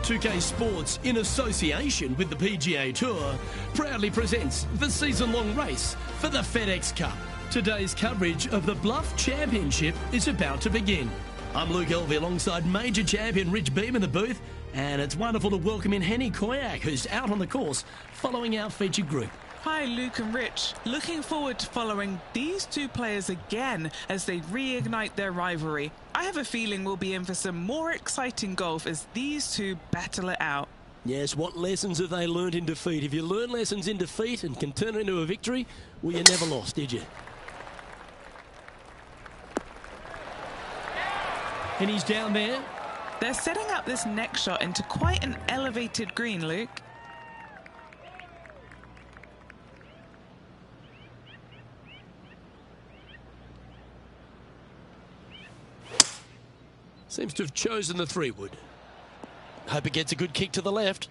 2K Sports, in association with the PGA Tour, proudly presents the season-long race for the FedEx Cup. Today's coverage of the Bluff Championship is about to begin. I'm Luke Elvey alongside major champion Rich Beem in the booth, and it's wonderful to welcome in Henny Koyak, who's out on the course following our featured group. Hi, Luke and Rich. Looking forward to following these two players again as they reignite their rivalry. I have a feeling we'll be in for some more exciting golf as these two battle it out. Yes, what lessons have they learned in defeat? If you learn lessons in defeat and can turn it into a victory, well, you never lost, did you? And he's down there. They're setting up this next shot into quite an elevated green, Luke. Seems to have chosen the 3-wood. Hope it gets a good kick to the left.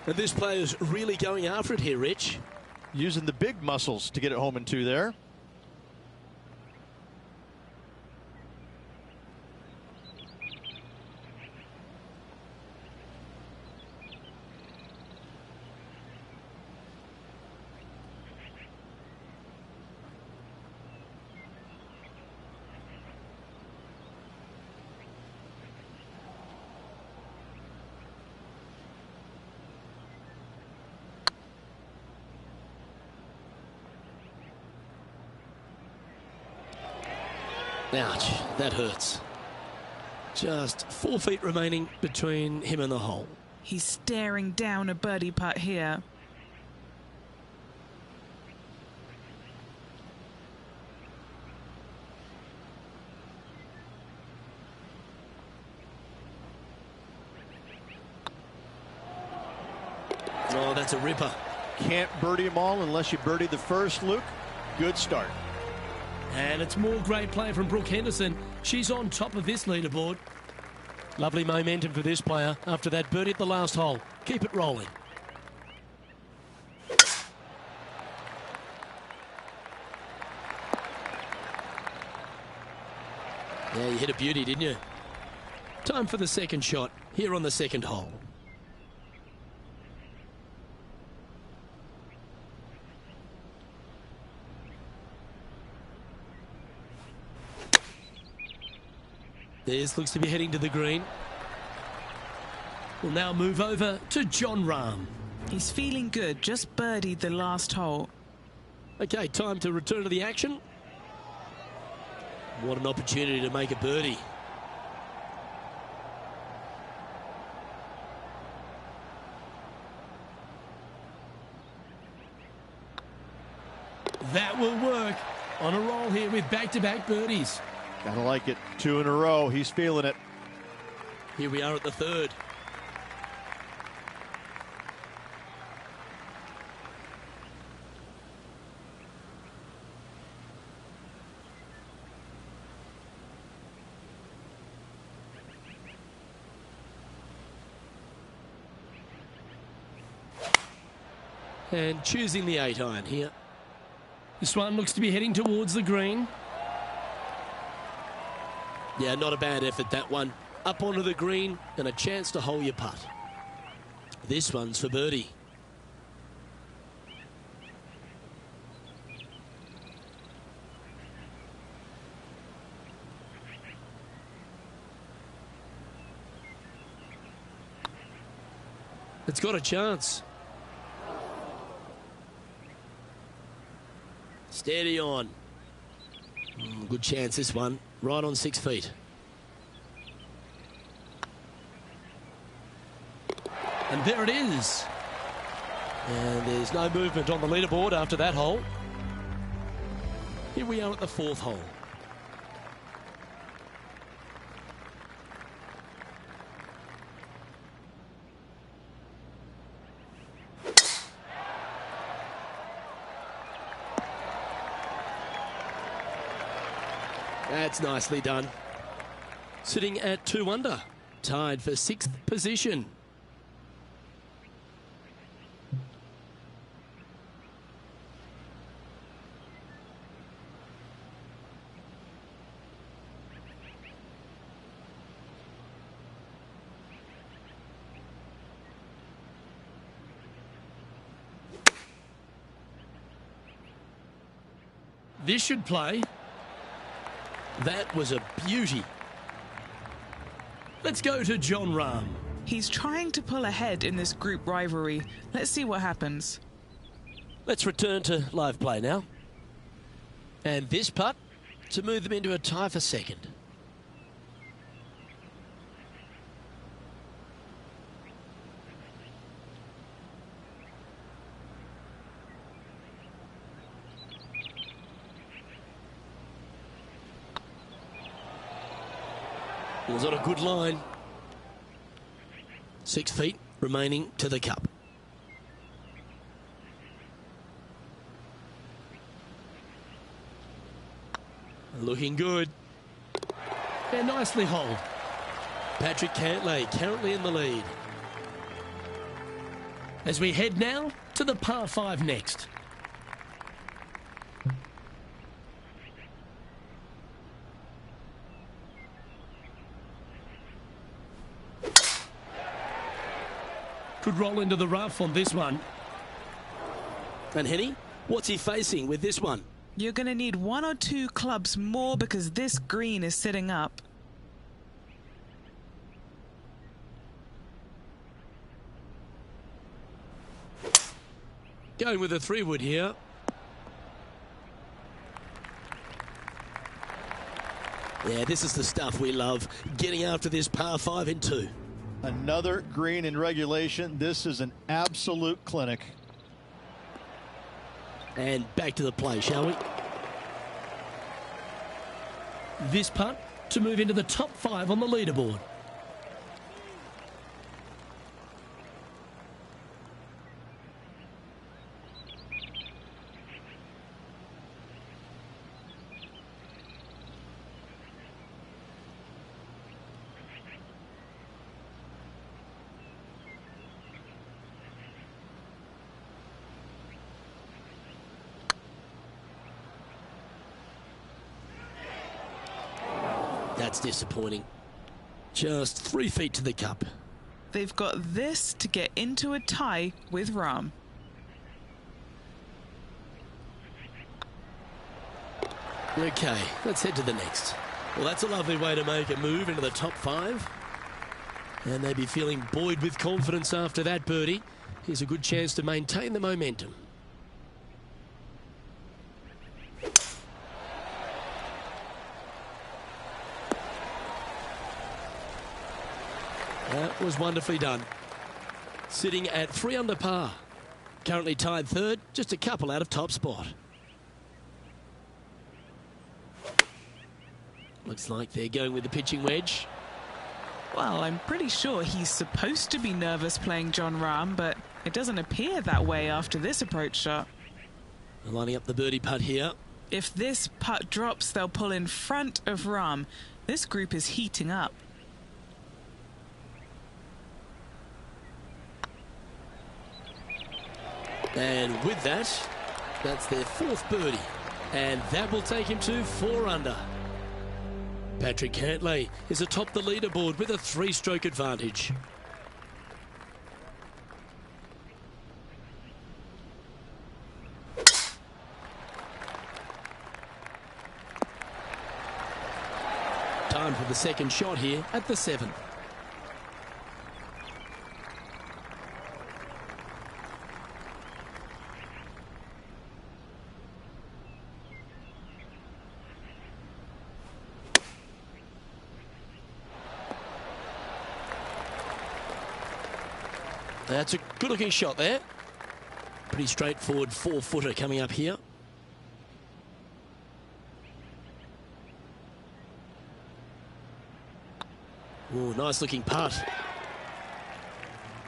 And this player's really going after it here, Rich. Using the big muscles to get it home in 2 there. Ouch, that hurts. Just 4 feet remaining between him and the hole. He's staring down a birdie putt here. Oh, that's a ripper. Can't birdie them all unless you birdie the first, Luke. Good start. And it's more great play from Brooke Henderson. She's on top of this leaderboard. Lovely momentum for this player after that birdie at the last hole. Keep it rolling. Yeah, you hit a beauty, didn't you? Time for the second shot here on the second hole. This looks to be heading to the green. We'll now move over to Jon Rahm. He's feeling good, just birdied the last hole. Okay, time to return to the action. What an opportunity to make a birdie. That will work. On a roll here with back-to-back birdies. Gotta like it. 2 in a row. He's feeling it. Here we are at the third. And choosing the 8-iron here. This one looks to be heading towards the green. Yeah, not a bad effort, that one. Up onto the green and a chance to hole your putt. This one's for birdie. It's got a chance. Steady on. Good chance, this one. Right on 6 feet. And there it is. And there's no movement on the leaderboard after that hole. Here we are at the 4th hole. That's nicely done. Sitting at 2 under, tied for 6th position. This should play. That was a beauty. Let's go to Jon Rahm. He's trying to pull ahead in this group rivalry. Let's see what happens. Let's return to live play now. And this putt to move them into a tie for second. Was on a good line. 6 feet remaining to the cup. Looking good. And nicely holed. Patrick Cantlay currently in the lead. As we head now to the par 5 next. Could roll into the rough on this one. And Henny, what's he facing with this one? You're going to need 1 or 2 clubs more because this green is sitting up. Going with a 3-wood here. Yeah, this is the stuff we love. Getting after this par 5 in 2. Another green in regulation. This is an absolute clinic. And back to the play, shall we? This putt to move into the top 5 on the leaderboard. That's disappointing. Just 3 feet to the cup. They've got this to get into a tie with Rahm. Okay, let's head to the next. Well, that's a lovely way to make a move into the top 5. And they'd be feeling buoyed with confidence after that birdie. Here's a good chance to maintain the momentum. That was wonderfully done. Sitting at 3 under par. Currently tied 3rd, just a couple out of top spot. Looks like they're going with the pitching wedge. Well, I'm pretty sure he's supposed to be nervous playing Jon Rahm, but it doesn't appear that way after this approach shot. They're lining up the birdie putt here. If this putt drops, they'll pull in front of Rahm. This group is heating up. And with that, that's their 4th birdie. And that will take him to 4 under. Patrick Cantlay is atop the leaderboard with a 3-stroke advantage. Time for the second shot here at the 7th. That's a good-looking shot there. Pretty straightforward 4-footer coming up here. Oh, nice-looking putt.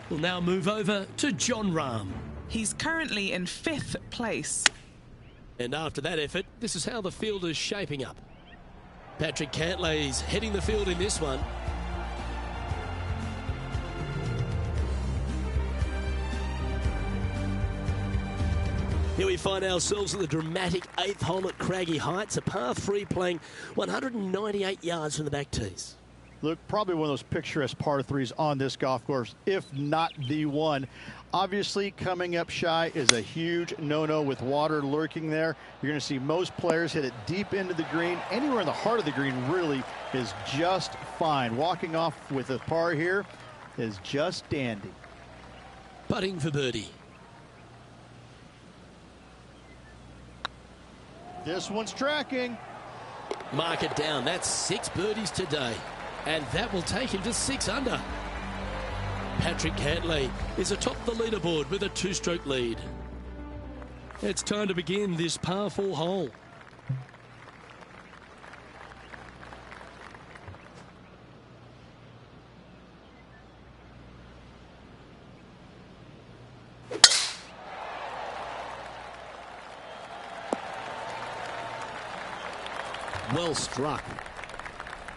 We'll now move over to Jon Rahm. He's currently in 5th place. And after that effort, this is how the field is shaping up. Patrick Cantlay's heading the field in this one. Here we find ourselves at the dramatic 8th hole at Craggy Heights, a par 3 playing 198 yards from the back tees. Look, probably one of those picturesque par threes on this golf course, if not the one. Obviously, coming up shy is a huge no-no with water lurking there. You're going to see most players hit it deep into the green. Anywhere in the heart of the green really is just fine. Walking off with a par here is just dandy. Putting for birdie. This one's tracking. Mark it down. That's 6 birdies today. And that will take him to 6 under. Patrick Cantlay is atop the leaderboard with a 2-stroke lead. It's time to begin this par 4 hole. Well struck.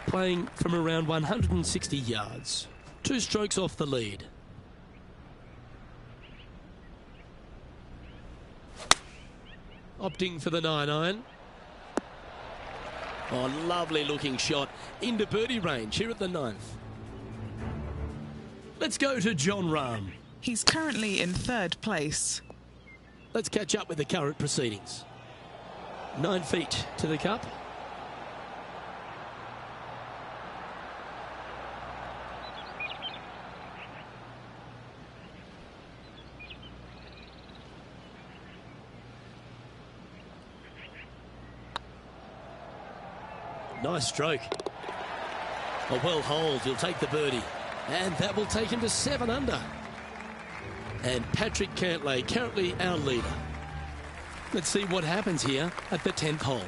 Playing from around 160 yards. 2 strokes off the lead. Opting for the 9-iron. Oh, lovely looking shot into birdie range here at the 9th. Let's go to Jon Rahm. He's currently in 3rd place. Let's catch up with the current proceedings. 9 feet to the cup. Nice stroke. A well holed, he'll take the birdie. And that will take him to 7 under. And Patrick Cantlay, currently our leader. Let's see what happens here at the 10th hole.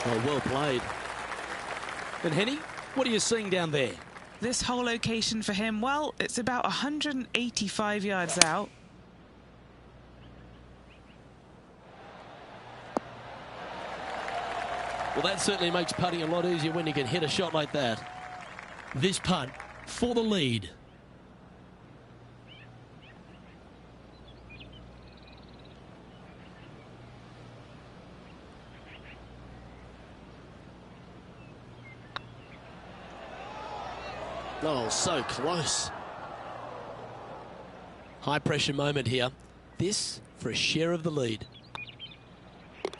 Oh, well played. And Henny, what are you seeing down there? This whole location for him, well, it's about 185 yards out. Well, that certainly makes putting a lot easier when you can hit a shot like that. This putt for the lead. Oh, so close. High pressure moment here. This for a share of the lead.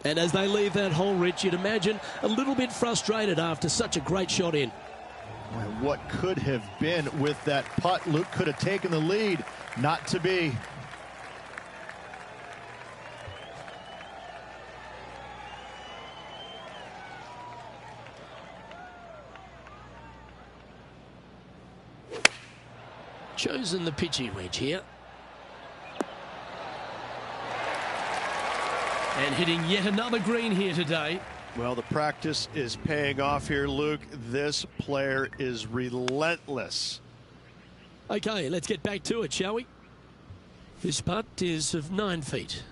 And as they leave that hole, Rich, you'd imagine a little bit frustrated after such a great shot in. What could have been with that putt? Luke could have taken the lead. Not to be. Chosen the pitching wedge here. And hitting yet another green here today. Well, the practice is paying off here, Luke. This player is relentless. Okay, let's get back to it, shall we? This putt is of 9 feet.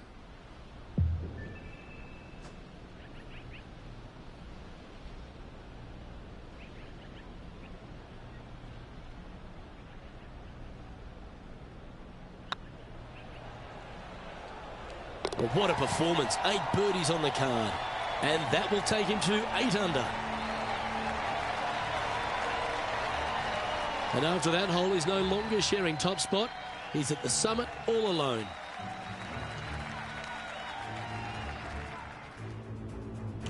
Well, what a performance. 8 birdies on the card. And that will take him to 8 under. And after that hole, he's no longer sharing top spot. He's at the summit all alone.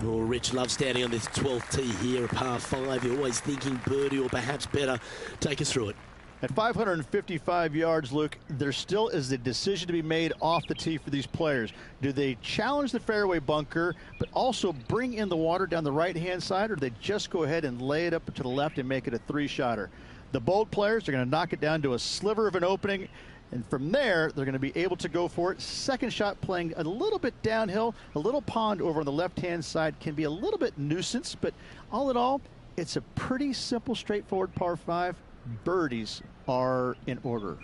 Oh, Rich loves standing on this 12th tee here, a par 5. You're always thinking birdie or perhaps better. Take us through it. At 555 yards, Luke, there still is a decision to be made off the tee for these players. Do they challenge the fairway bunker, but also bring in the water down the right-hand side, or do they just go ahead and lay it up to the left and make it a 3-shotter? The bold players are going to knock it down to a sliver of an opening, and from there, they're going to be able to go for it. Second shot playing a little bit downhill. A little pond over on the left-hand side can be a little bit nuisance, but all in all, it's a pretty simple, straightforward par 5. Birdies are in order.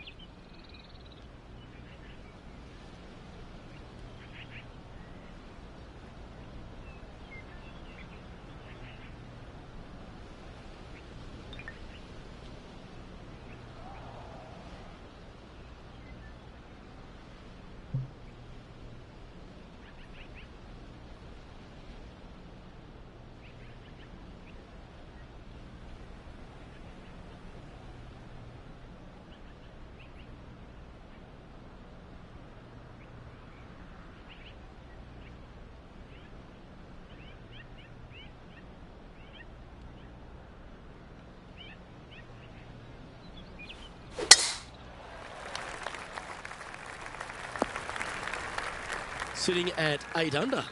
sitting at 8 under.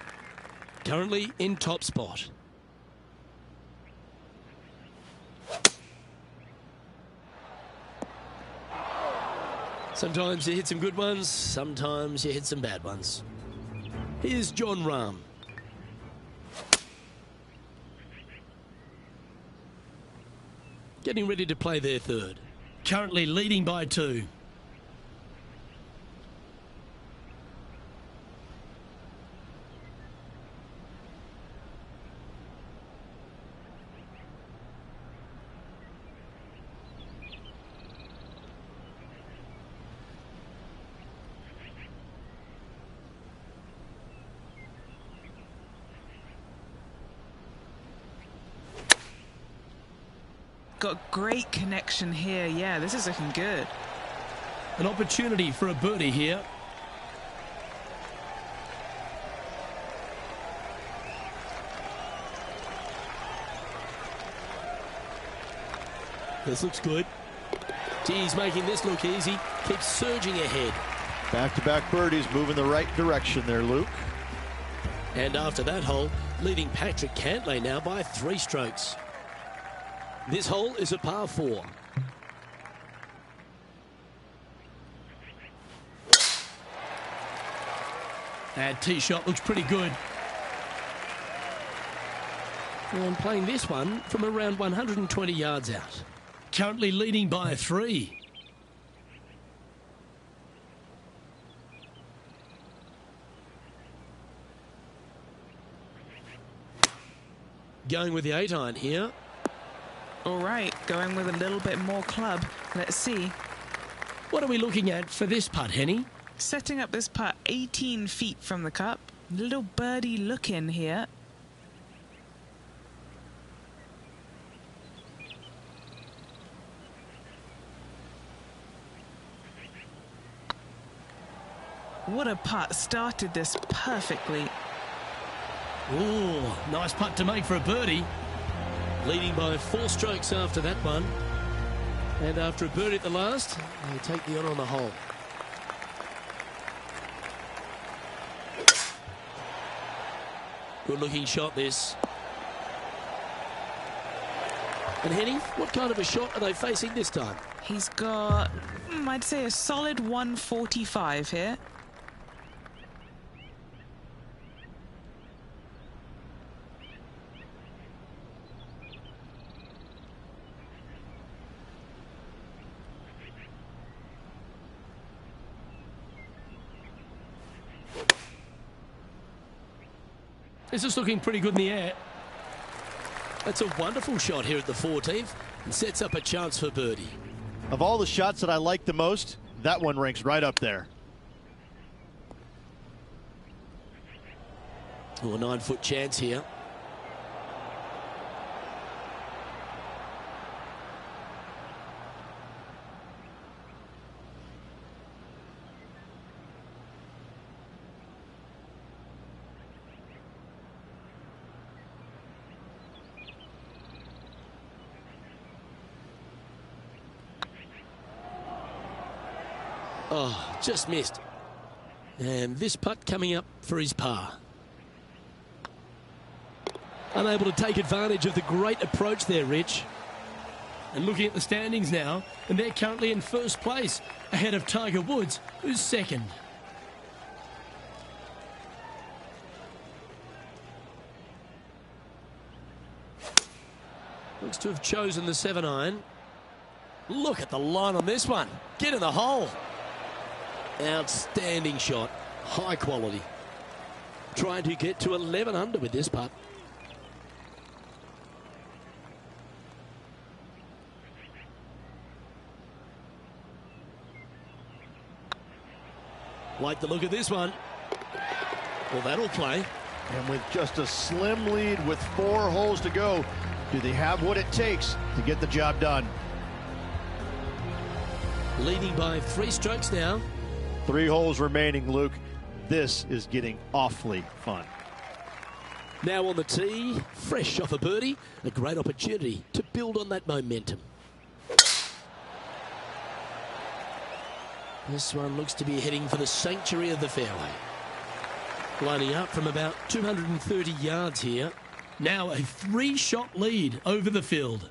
Currently in top spot. Sometimes you hit some good ones, sometimes you hit some bad ones. Here's Jon Rahm. Getting ready to play their third. Currently leading by 2. Got great connection here. Yeah, this is looking good. An opportunity for a birdie here. This looks good. He's making this look easy. Keeps surging ahead. Back-to-back birdies, moving the right direction there, Luke. And after that hole, leading Patrick Cantlay now by 3 strokes. This hole is a par 4. That tee shot looks pretty good. And playing this one from around 120 yards out. Currently leading by 3. Going with the 8-iron here. All right, going with a little bit more club. Let's see. What are we looking at for this putt, Henny? Setting up this putt 18 feet from the cup. Little birdie look in here. What a putt. Started this perfectly. Ooh, nice putt to make for a birdie. Leading by 4 strokes after that one. And after a birdie at the last, they take the honour on the hole. Good looking shot this. And Henny, what kind of a shot are they facing this time? He's got, I'd say, a solid 145 here. This is looking pretty good in the air. That's a wonderful shot here at the 14th and sets up a chance for birdie. Of all the shots that I like the most, that one ranks right up there. Oh, a 9-foot chance here. Oh, just missed. And this putt coming up for his par. Unable to take advantage of the great approach there, Rich. And looking at the standings now, and they're currently in first place, ahead of Tiger Woods, who's second. Looks to have chosen the 7-iron. Look at the line on this one. Get in the hole. Outstanding shot. High quality. Trying to get to 11 under with this putt. Like the look of this one. Well, that'll play. And with just a slim lead with 4 holes to go, do they have what it takes to get the job done? Leading by 3 strokes now. 3 holes remaining, Luke. This is getting awfully fun. Now on the tee, fresh off a birdie, a great opportunity to build on that momentum. This one looks to be heading for the sanctuary of the fairway. Lining up from about 230 yards here. Now a 3-shot lead over the field.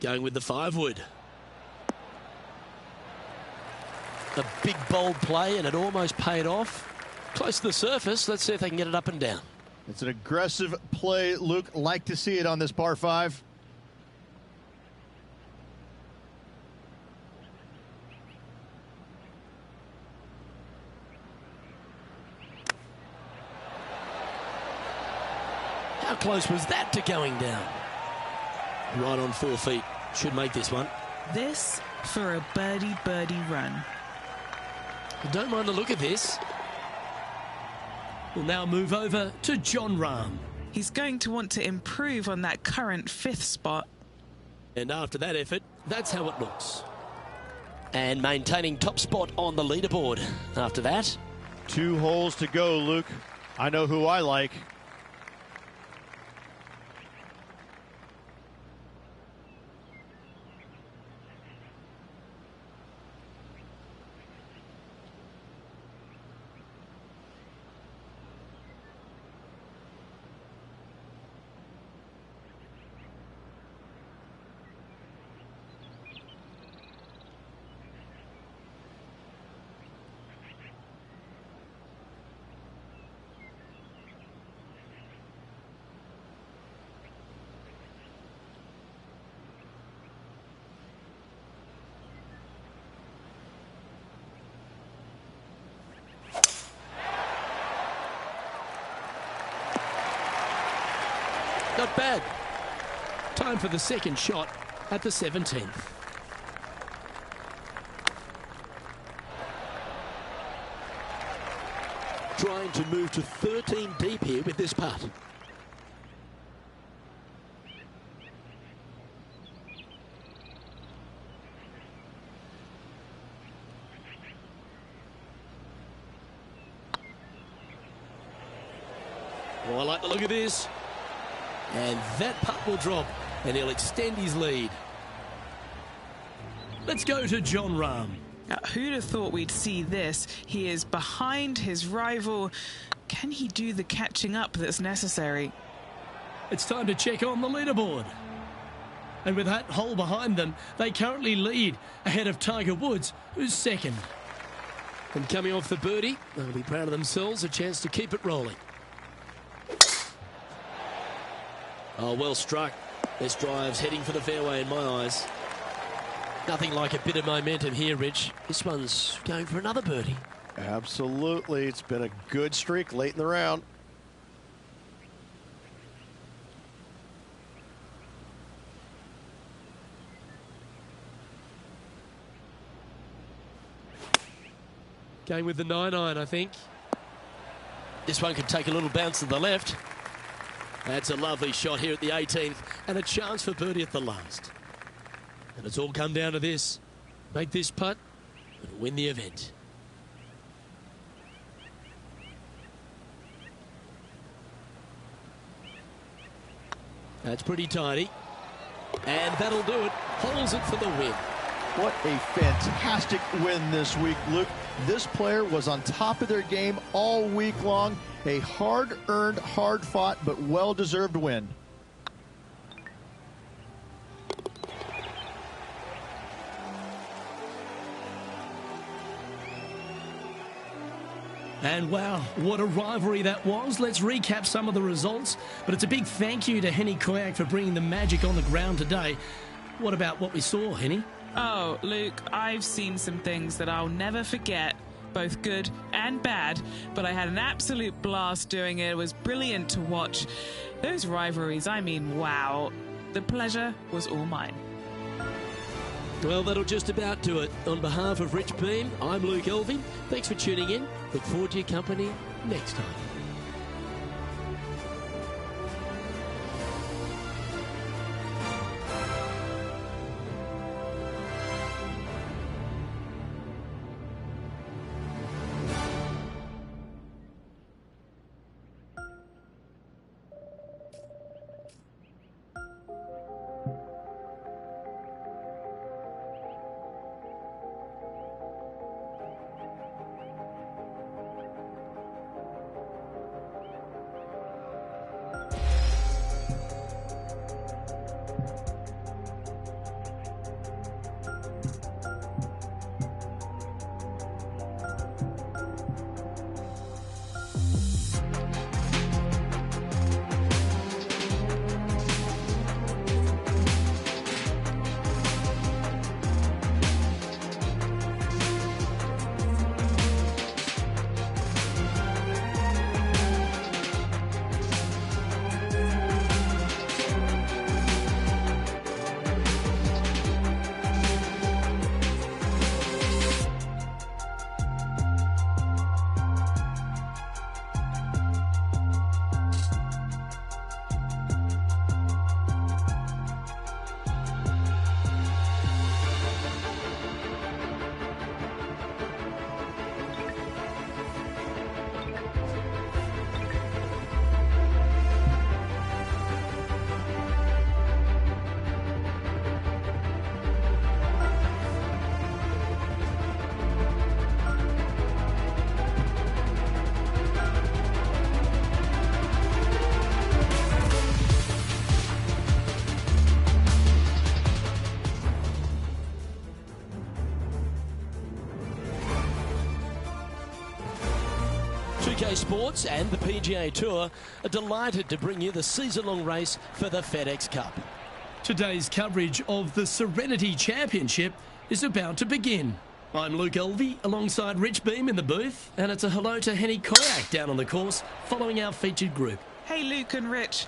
Going with the 5-wood. A big bold play, and it almost paid off. Close to the surface. Let's see if they can get it up and down. It's an aggressive play, Luke. Like to see it on this par 5. How close was that to going down? Right on 4 feet. Should make this one. This for a birdie run. I don't mind the look of this. We'll now move over to Jon Rahm. He's going to want to improve on that current 5th spot. And after that effort, that's how it looks. And maintaining top spot on the leaderboard after that. 2 holes to go, Luke. I know who I like. Not bad. Time for the second shot at the 17th. Trying to move to 13 deep here with this putt. Oh, I like the look of this. And that putt will drop, and he'll extend his lead. Let's go to Jon Rahm. Now, who'd have thought we'd see this? He is behind his rival. Can he do the catching up that's necessary? It's time to check on the leaderboard. And with that hole behind them, they currently lead ahead of Tiger Woods, who's second. And coming off the birdie, they'll be proud of themselves, a chance to keep it rolling. Oh, well struck. This drive's heading for the fairway in my eyes. Nothing like a bit of momentum here, Rich. This one's going for another birdie. Absolutely. It's been a good streak late in the round. Going with the 9-iron, I think. This one could take a little bounce to the left. That's a lovely shot here at the 18th, and a chance for birdie at the last. And it's all come down to this. Make this putt and win the event. That's pretty tidy. And that'll do it. Holds it for the win. What a fantastic win this week, Luke. This player was on top of their game all week long. A hard-earned, hard-fought, but well-deserved win. And wow, what a rivalry that was. Let's recap some of the results. But it's a big thank you to Henny Koyak for bringing the magic on the ground today. What about what we saw, Henny? Oh, Luke, I've seen some things that I'll never forget, both good and bad, but I had an absolute blast doing it. It was brilliant to watch. Those rivalries, I mean, wow. The pleasure was all mine. Well, that'll just about do it. On behalf of Rich Beem, I'm Luke Elving. Thanks for tuning in. Look forward to your company next time. 2K Sports and the PGA Tour are delighted to bring you the season-long race for the FedEx Cup. Today's coverage of the Serenity Championship is about to begin. I'm Luke Elvey alongside Rich Beam in the booth, and it's a hello to Henny Koyak down on the course following our featured group. Hey Luke and Rich,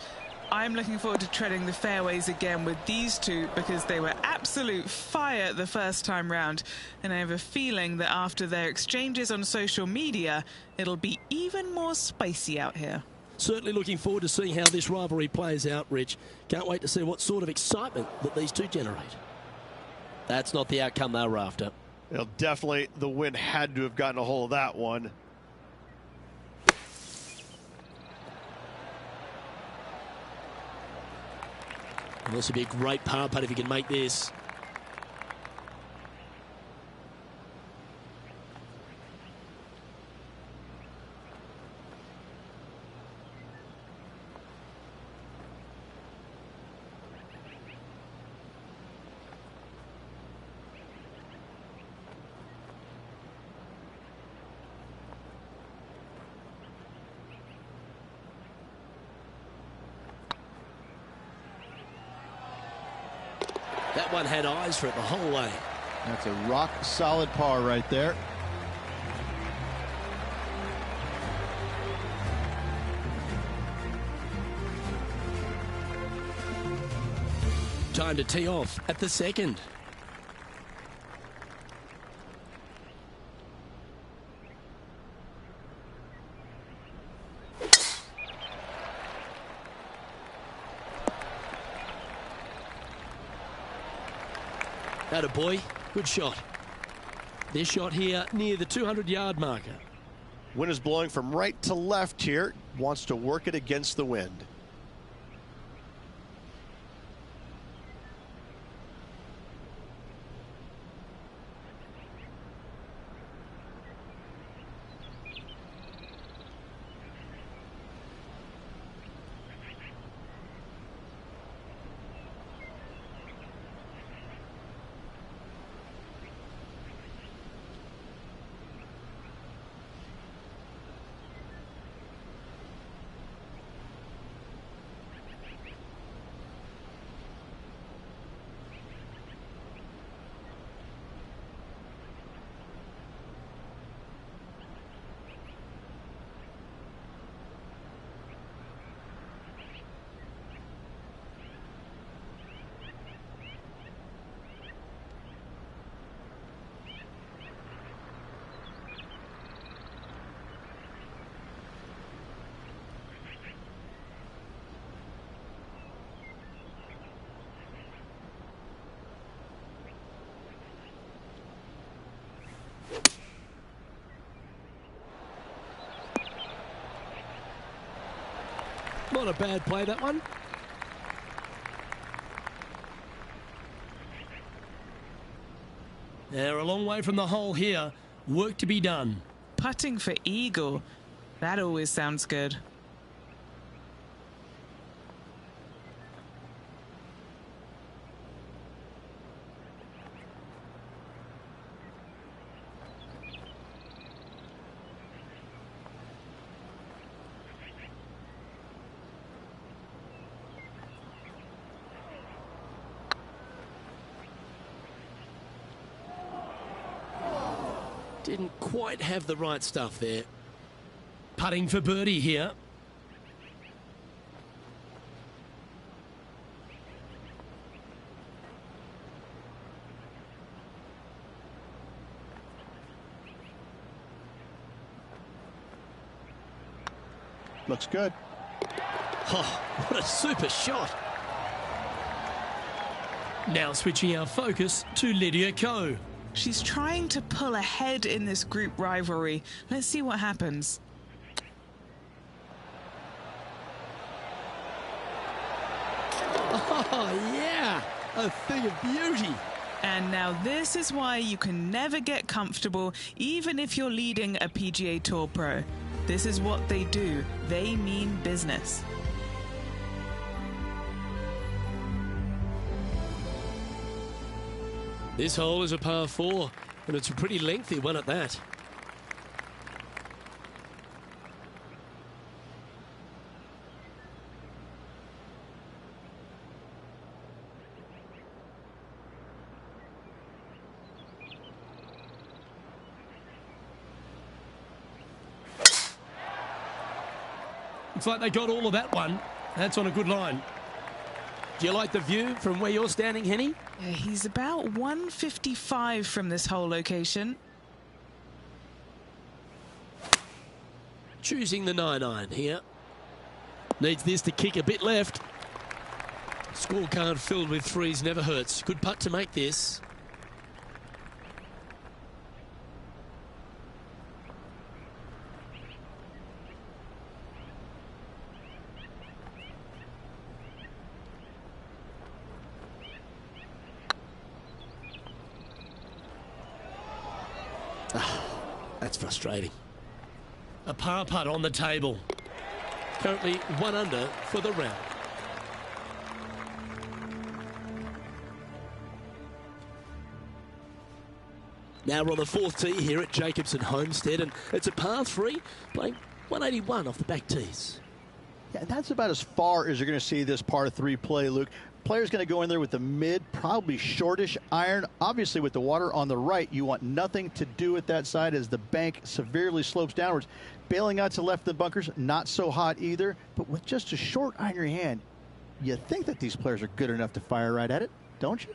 I'm looking forward to treading the fairways again with these two because they were absolute fire the first time round, and I have a feeling that after their exchanges on social media, it'll be even more spicy out here. Certainly looking forward to seeing how this rivalry plays out, Rich. Can't wait to see what sort of excitement that these two generate. That's not the outcome they were after. Well, definitely the wind had to have gotten a hold of that one. And this would be a great par putt if you can make this. That one had eyes for it the whole way. That's a rock solid par right there. Time to tee off at the second. Atta boy, good shot. This shot here near the 200-yard marker. Wind is blowing from right to left here. Wants to work it against the wind. Not a bad play, that one. They're a long way from the hole here. Work to be done. Putting for eagle, that always sounds good. Didn't quite have the right stuff there. Putting for birdie here. Looks good. Oh, what a super shot. Now switching our focus to Lydia Ko. She's trying to pull ahead in this group rivalry. Let's see what happens. Oh, yeah. A thing of beauty. And now this is why you can never get comfortable, even if you're leading a PGA Tour pro. This is what they do. They mean business. This hole is a par 4, and it's a pretty lengthy one at that. Looks like they got all of that one. That's on a good line. Do you like the view from where you're standing, Henny? Yeah, he's about 155 from this hole location. Choosing the 9-iron here. Needs this to kick a bit left. Scorecard filled with threes never hurts. Good putt to make this. That's frustrating. A par putt on the table. Currently 1 under for the round. Now we're on the 4th tee here at Jacobson Homestead, and it's a par 3, playing 181 off the back tees. Yeah, that's about as far as you're going to see this par 3 play, Luke. Player's going to go in there with the mid, probably shortish iron. Obviously, with the water on the right, you want nothing to do with that side as the bank severely slopes downwards. Bailing out to left of the bunkers, not so hot either. But with just a short iron in your hand, you think that these players are good enough to fire right at it, don't you?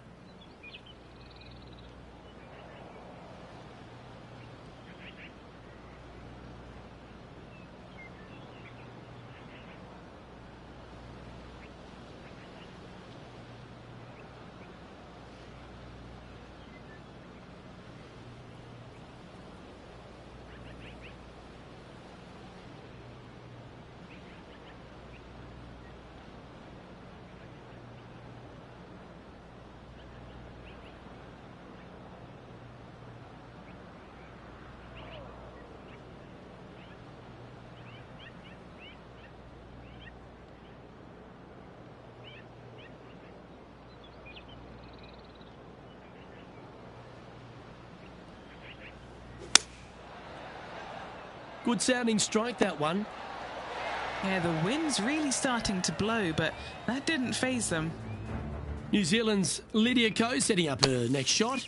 Good sounding strike, that one. Yeah, the wind's really starting to blow, but that didn't faze them. New Zealand's Lydia Ko setting up her next shot.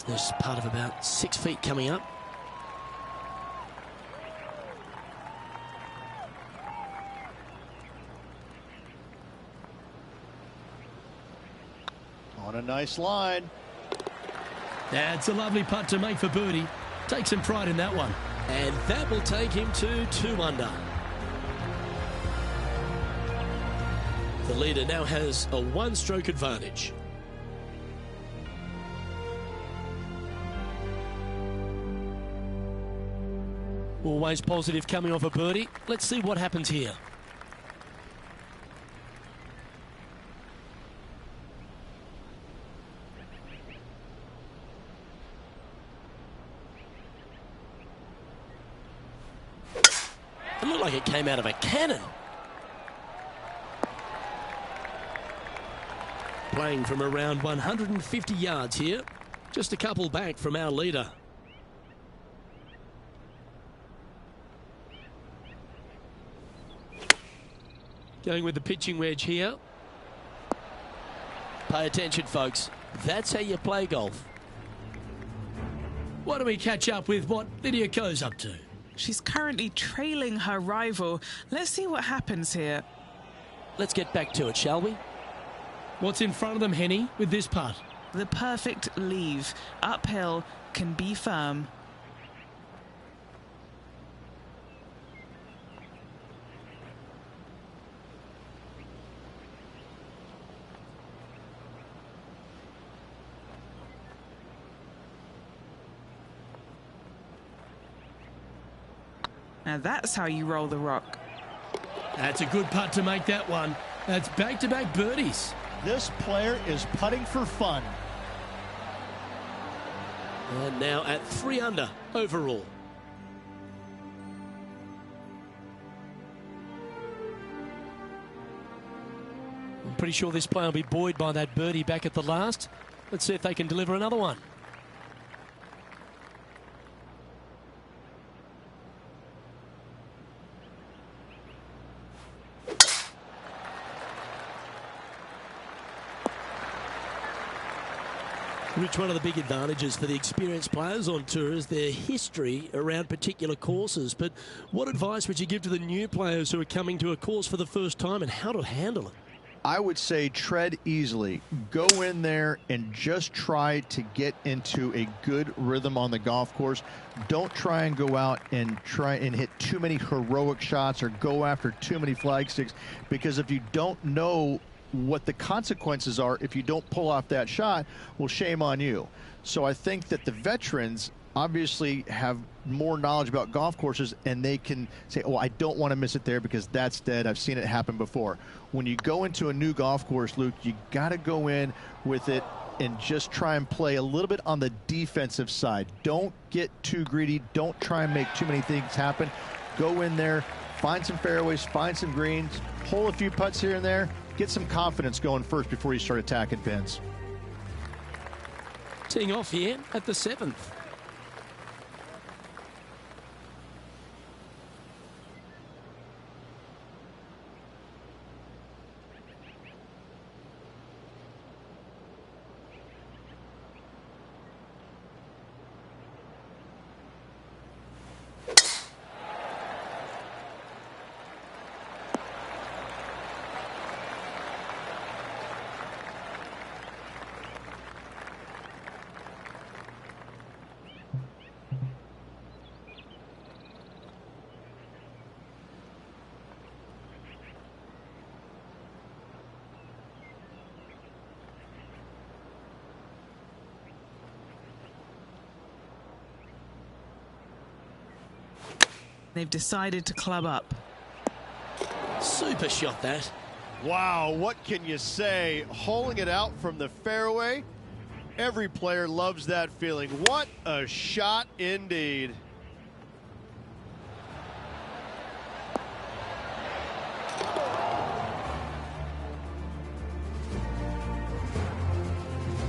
There's part of about 6 feet coming up. On a nice line. That's a lovely putt to make for birdie. Take some pride in that one. And that will take him to 2 under. The leader now has a 1-stroke advantage. Always positive coming off a birdie. Let's see what happens here. It looked like it came out of a cannon. Playing from around 150 yards here. Just a couple back from our leader. Going with the pitching wedge here. Pay attention, folks. That's how you play golf. Why don't we catch up with what Lydia Ko's up to? She's currently trailing her rival. Let's see what happens here. Let's get back to it, shall we? What's in front of them, Henny, with this putt? The perfect leave. Uphill, can be firm. Now that's how you roll the rock. That's a good putt to make that one. That's back-to-back birdies. This player is putting for fun. And now at 3 under overall. I'm pretty sure this player will be buoyed by that birdie back at the last. Let's see if they can deliver another one. Rich, one of the big advantages for the experienced players on tour is their history around particular courses. But what advice would you give to the new players who are coming to a course for the first time and how to handle it? I would say tread easily. Go in there and just try to get into a good rhythm on the golf course. Don't try and go out and try and hit too many heroic shots or go after too many flag sticks, because if you don't know what the consequences are if you don't pull off that shot, well, shame on you. So I think that the veterans obviously have more knowledge about golf courses, and they can say, oh, I don't want to miss it there because that's dead. I've seen it happen before. When you go into a new golf course, Luke, you got to go in with it and just try and play a little bit on the defensive side. Don't get too greedy. Don't try and make too many things happen. Go in there, find some fairways, find some greens, hole a few putts here and there. Get some confidence going first before you start attacking pins. Teeing off here at the 7th. They've decided to club up. Super shot that. Wow, what can you say? Holing it out from the fairway. Every player loves that feeling. What a shot indeed.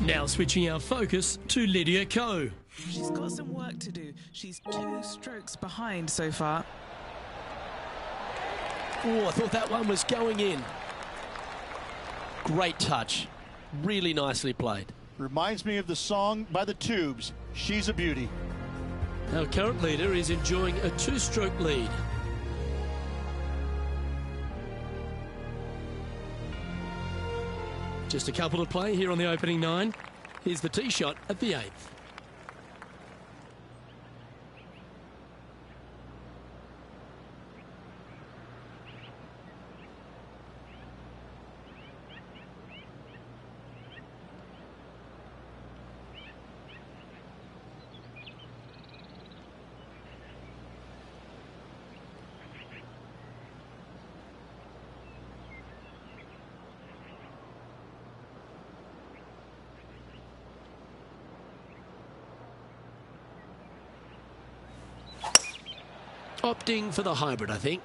Now switching our focus to Lydia Ko. She's got some work to do. She's 2 strokes behind so far. Oh, I thought that one was going in. Great touch. Really nicely played. Reminds me of the song by the Tubes, She's a Beauty. Our current leader is enjoying a 2-stroke lead. Just a couple to play here on the opening 9. Here's the tee shot at the 8th. Opting for the hybrid, I think.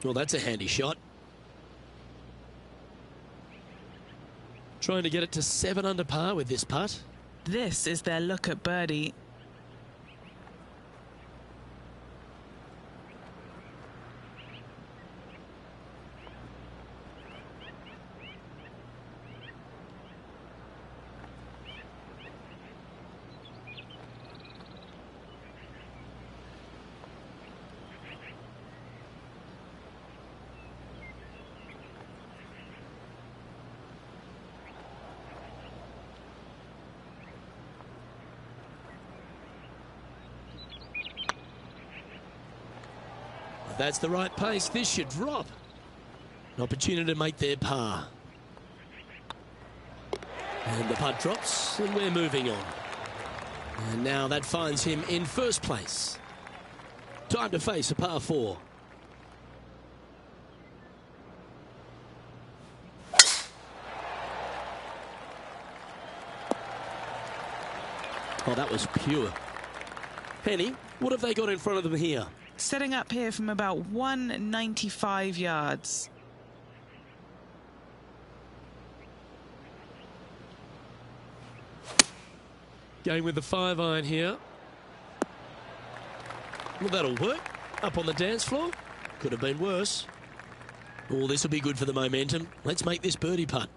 Well, that's a handy shot. Trying to get it to 7 under par with this putt. This is their look at birdie. That's the right pace. This should drop. An opportunity to make their par. And the putt drops, and we're moving on. And now that finds him in first place. Time to face a par 4. Oh, that was pure. Henny, what have they got in front of them here? Setting up here from about 195 yards. Going with the 5-iron here. Well, that'll work. Up on the dance floor. Could have been worse. Oh, this will be good for the momentum. Let's make this birdie putt.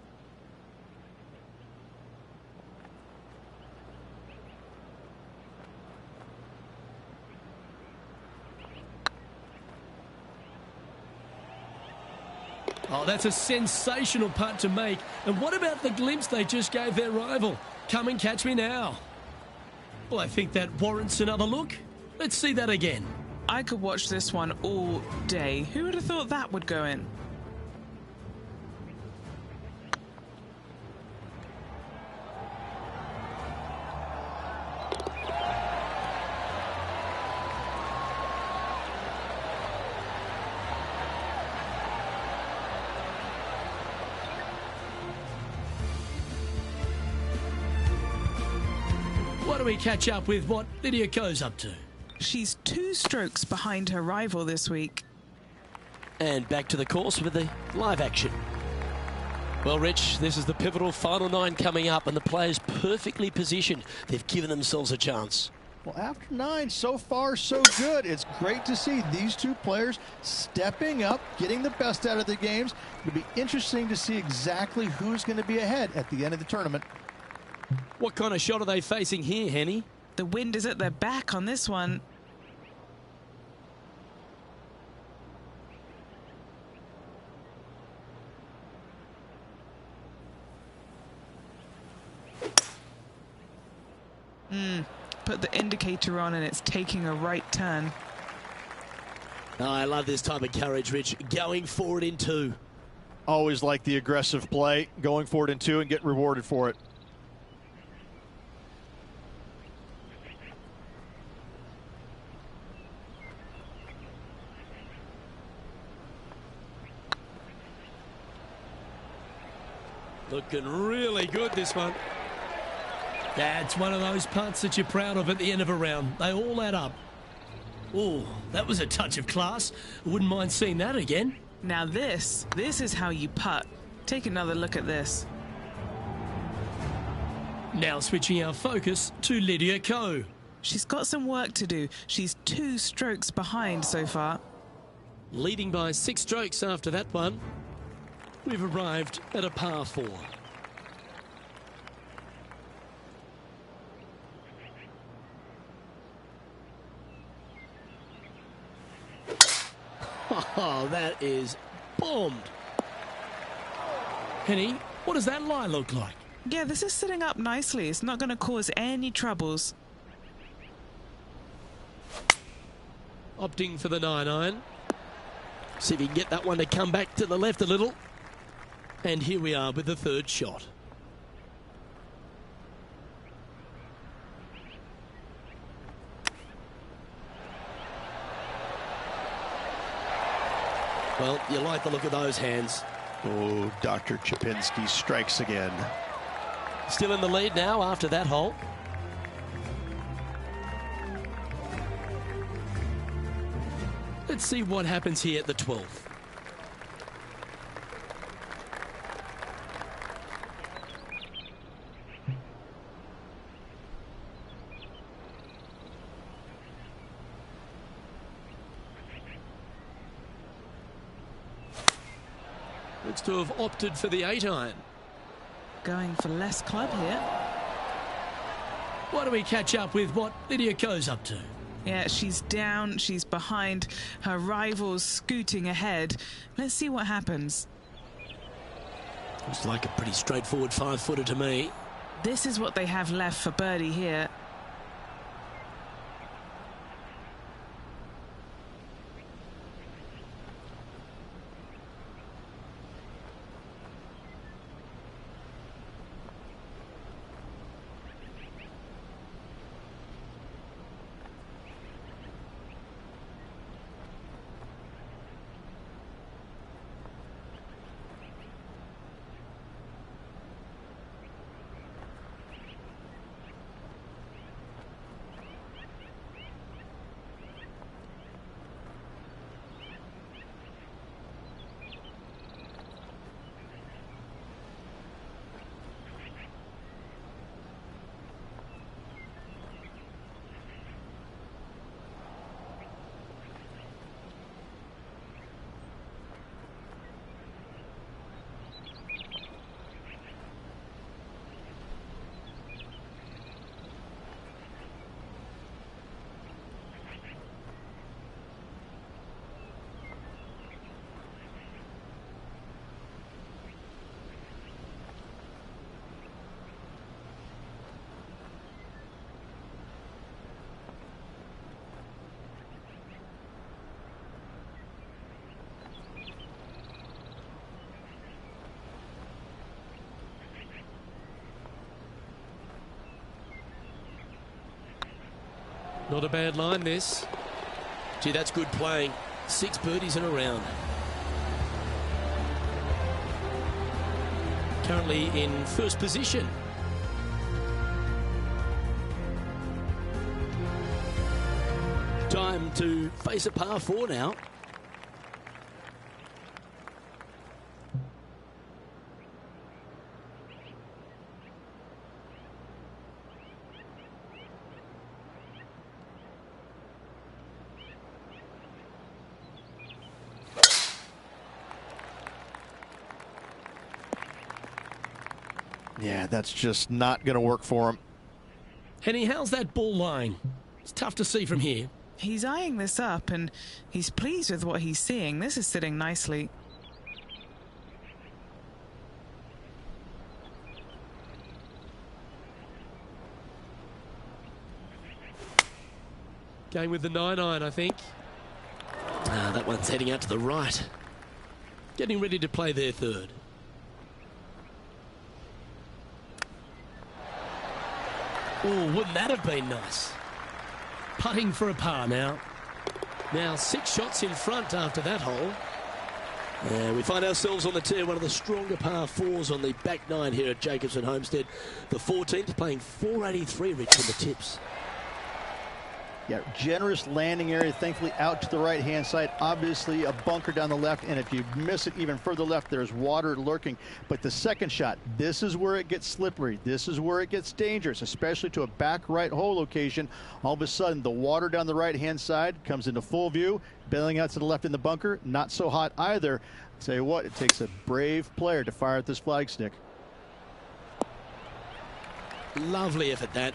Oh, that's a sensational putt to make. And what about the glimpse they just gave their rival? Come and catch me now. Well, I think that warrants another look. Let's see that again. I could watch this one all day. Who would have thought that would go in? Why don't we catch up with what Lydia Ko's up to? She's 2 strokes behind her rival this week. And back to the course with the live action. Well, Rich, this is the pivotal final 9 coming up, and the players perfectly positioned. They've given themselves a chance. Well, after 9, so far, so good. It's great to see these 2 players stepping up, getting the best out of their games. It'll be interesting to see exactly who's going to be ahead at the end of the tournament. What kind of shot are they facing here, Henny? The wind is at their back on this one. Put the indicator on and it's taking a right turn. Oh, I love this type of courage, Rich. Going forward in 2. Always like the aggressive play, going forward in 2 and get rewarded for it. Looking really good, this one. That's one of those putts that you're proud of at the end of a round. They all add up. Oh, that was a touch of class. Wouldn't mind seeing that again. Now this is how you putt. Take another look at this. Now switching our focus to Lydia Ko. She's got some work to do. She's 2 strokes behind so far. Leading by 6 strokes after that one. We've arrived at a par 4. Oh, that is bombed. Henny, what does that lie look like? Yeah, this is sitting up nicely. It's not going to cause any troubles. Opting for the 9-iron. See if he can get that one to come back to the left a little. And here we are with the 3rd shot. Well, you like the look of those hands. Oh, Dr. Chapinski strikes again. Still in the lead now after that hole. Let's see what happens here at the 12th. Looks to have opted for the 8-iron. Going for less club here. Why don't we catch up with what Lydia Ko's up to? Yeah, she's down, she's behind, her rivals scooting ahead. Let's see what happens. Looks like a pretty straightforward 5-footer to me. This is what they have left for birdie here. Not a bad line, this. Gee, that's good playing. 6 birdies in a round. Currently in first position. Time to face a par 4 now. Yeah, that's just not going to work for him. Henny, how's that ball lying? It's tough to see from here. He's eyeing this up and he's pleased with what he's seeing. This is sitting nicely. Going with the 9-iron, I think. That one's heading out to the right. Getting ready to play their third. Oh, wouldn't that have been nice? Putting for a par now. Now 6 shots in front after that hole. We find ourselves on the tee, one of the stronger par 4s on the back 9 here at Jacobson Homestead. The 14th playing 483, Rich, on the tips. Yeah, generous landing area, thankfully out to the right-hand side. Obviously a bunker down the left, and if you miss it even further left, there's water lurking. But the second shot, this is where it gets slippery. This is where it gets dangerous, especially to a back right hole location. All of a sudden, the water down the right-hand side comes into full view. Bailing out to the left in the bunker, not so hot either. I'll tell you what, it takes a brave player to fire at this flagstick. Lovely effort, that.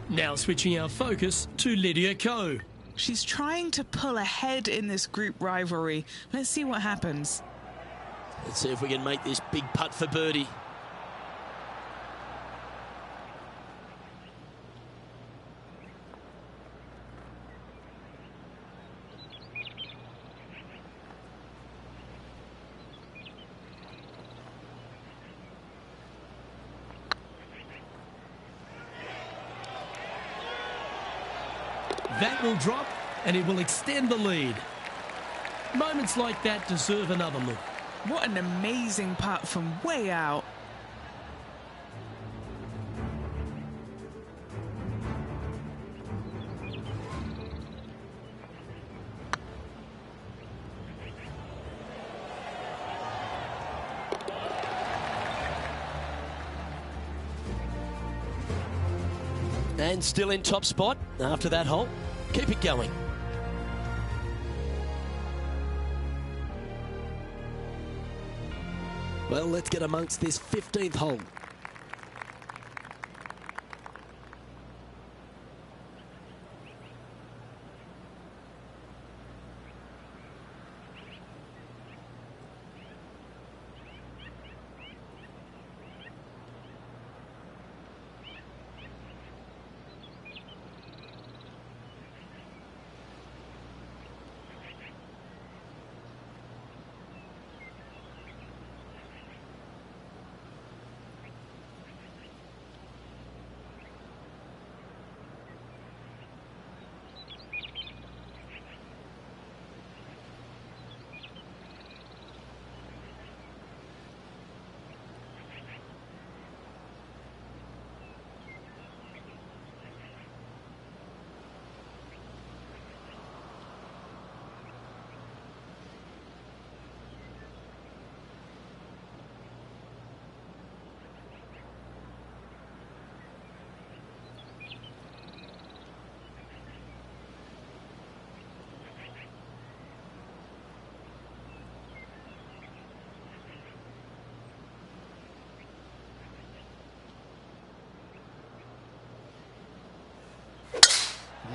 Now switching our focus to Lydia Ko. She's trying to pull ahead in this group rivalry. Let's see what happens. Let's see if we can make this big putt for birdie. That will drop and it will extend the lead. Moments like that deserve another look. What an amazing putt from way out. And still in top spot after that hole. Keep it going. Well, let's get amongst this 15th hole.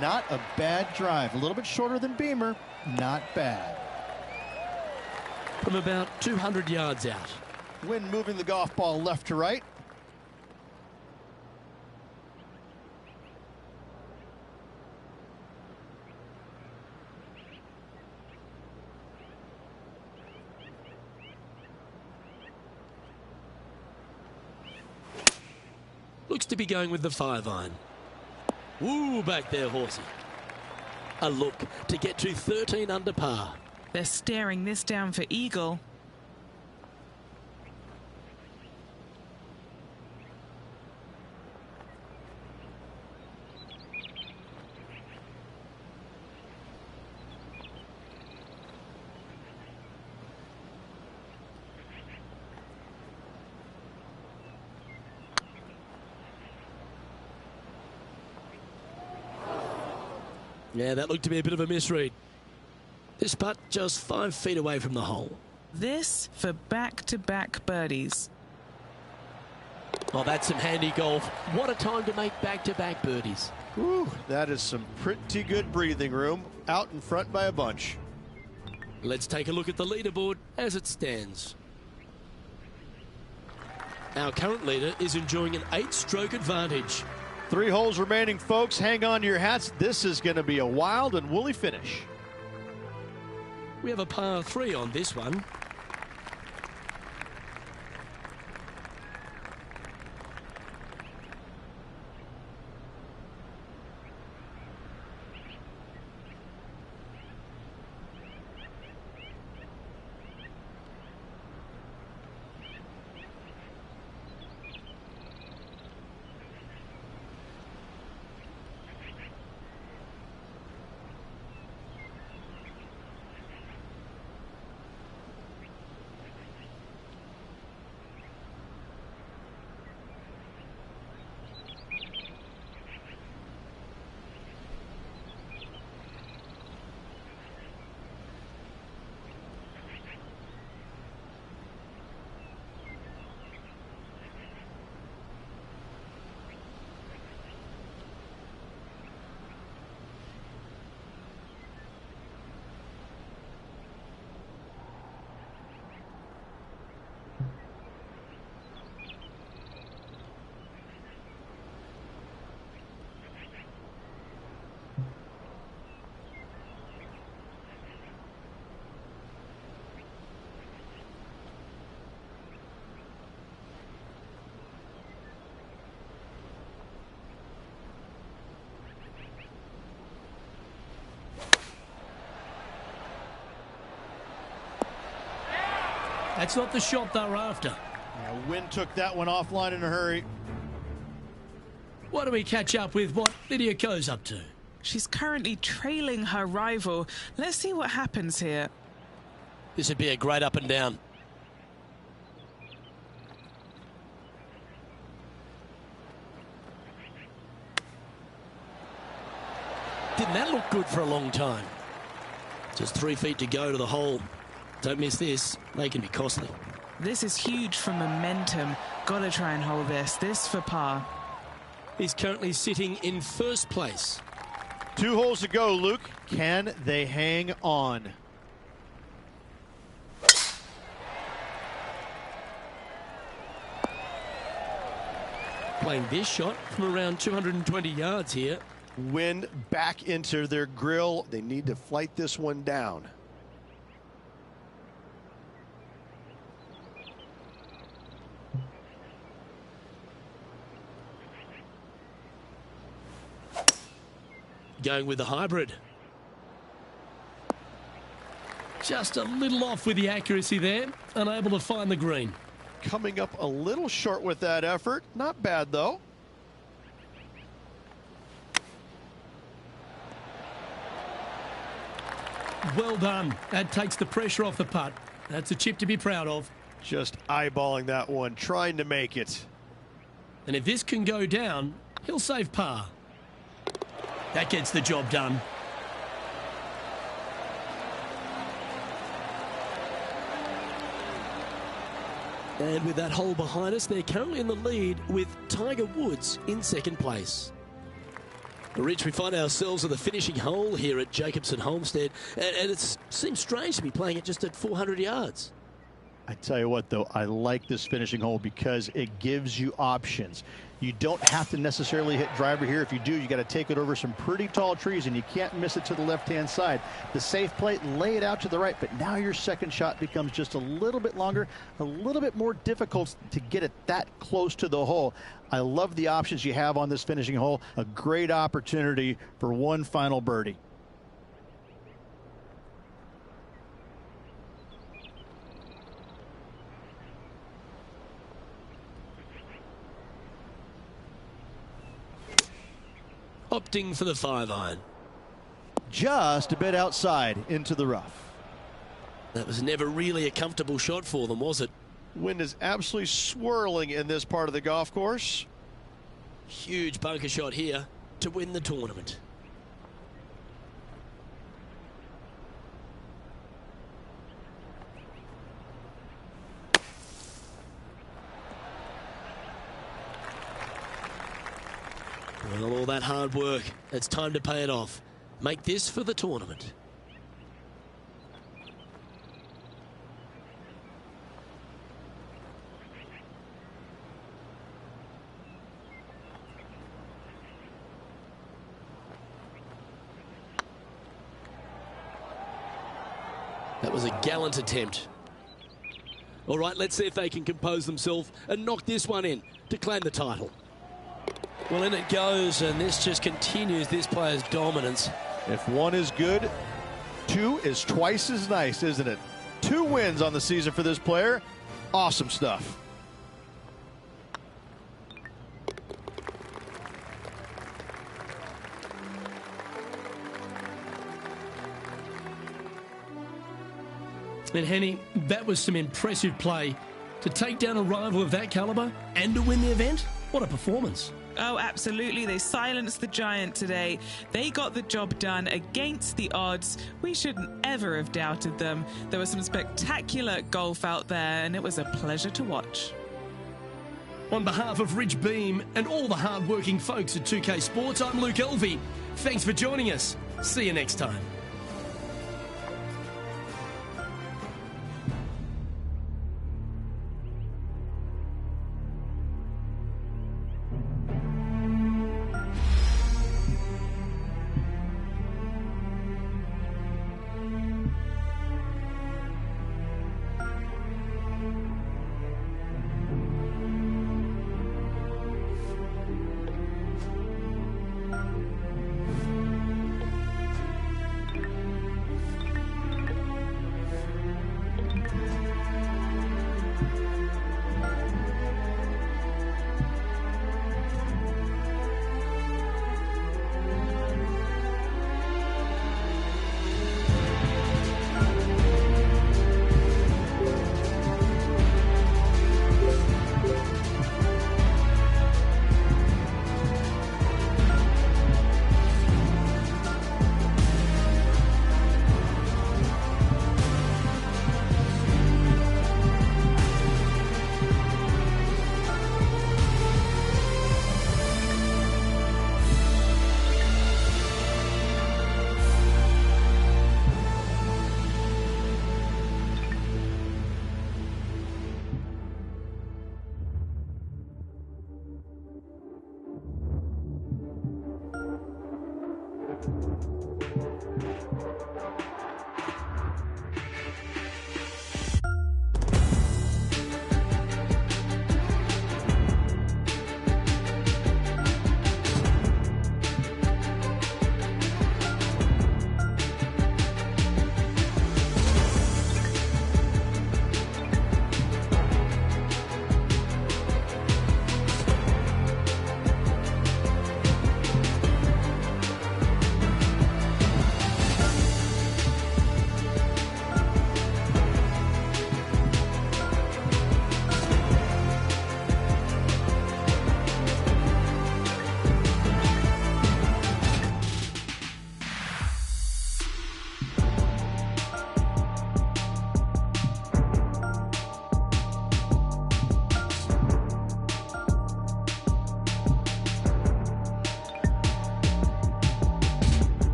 Not a bad drive. A little bit shorter than Beamer. Not bad. From about 200 yards out. Wind moving the golf ball left to right. Looks to be going with the 5-iron. Ooh, back there, horsey. A look to get to 13 under par. They're staring this down for eagle. Yeah, that looked to be a bit of a misread. This putt just 5 feet away from the hole. This for back-to-back birdies. Oh, that's some handy golf. What a time to make back-to-back birdies. Whew, that is some pretty good breathing room. Out in front by a bunch. Let's take a look at the leaderboard as it stands. Our current leader is enjoying an 8-stroke advantage. 3 holes remaining, folks. Hang on to your hats. This is going to be a wild and woolly finish. We have a par 3 on this one. That's not the shot they're after. Yeah, Wind took that one offline in a hurry. Why don't we catch up with what Lydia Ko's up to? She's currently trailing her rival. Let's see what happens here. This would be a great up and down. Didn't that look good for a long time? Just 3 feet to go to the hole. Don't miss this. They can be costly. This is huge for momentum. Gotta try and hold this. This for par. He's currently sitting in first place. 2 holes to go, Luke. Can they hang on? Playing this shot from around 220 yards here. Wind back into their grill. They need to flight this one down. Going with the hybrid. Just a little off with the accuracy there. Unable to find the green. Coming up a little short with that effort. Not bad, though. Well done. That takes the pressure off the putt. That's a chip to be proud of. Just eyeballing that one, trying to make it. And if this can go down, he'll save par. That gets the job done. And with that hole behind us, they're currently in the lead with Tiger Woods in second place. Rich, we find ourselves at the finishing hole here at Jacobson Homestead, and it seems strange to be playing it just at 400 yards. I tell you what, though, I like this finishing hole because it gives you options. You don't have to necessarily hit driver here. If you do, you got to take it over some pretty tall trees, and you can't miss it to the left-hand side. The safe plate, lay it out to the right, but now your second shot becomes just a little bit longer, a little bit more difficult to get it that close to the hole. I love the options you have on this finishing hole. A great opportunity for one final birdie. Opting for the 5-iron. Just a bit outside into the rough. That was never really a comfortable shot for them, was it? Wind is absolutely swirling in this part of the golf course. Huge bunker shot here to win the tournament. Well, all that hard work, it's time to pay it off. Make this for the tournament. That was a gallant attempt. All right, let's see if they can compose themselves and knock this one in to claim the title. Well, in it goes, and this just continues this player's dominance. If one is good, two is twice as nice, isn't it? 2 wins on the season for this player. Awesome stuff. And Henny, that was some impressive play. To take down a rival of that caliber and to win the event, what a performance. Oh, absolutely. They silenced the giant today. They got the job done against the odds. We shouldn't ever have doubted them. There was some spectacular golf out there, and it was a pleasure to watch. On behalf of Rich Beam and all the hard-working folks at 2K Sports, I'm Luke Elvey. Thanks for joining us. See you next time.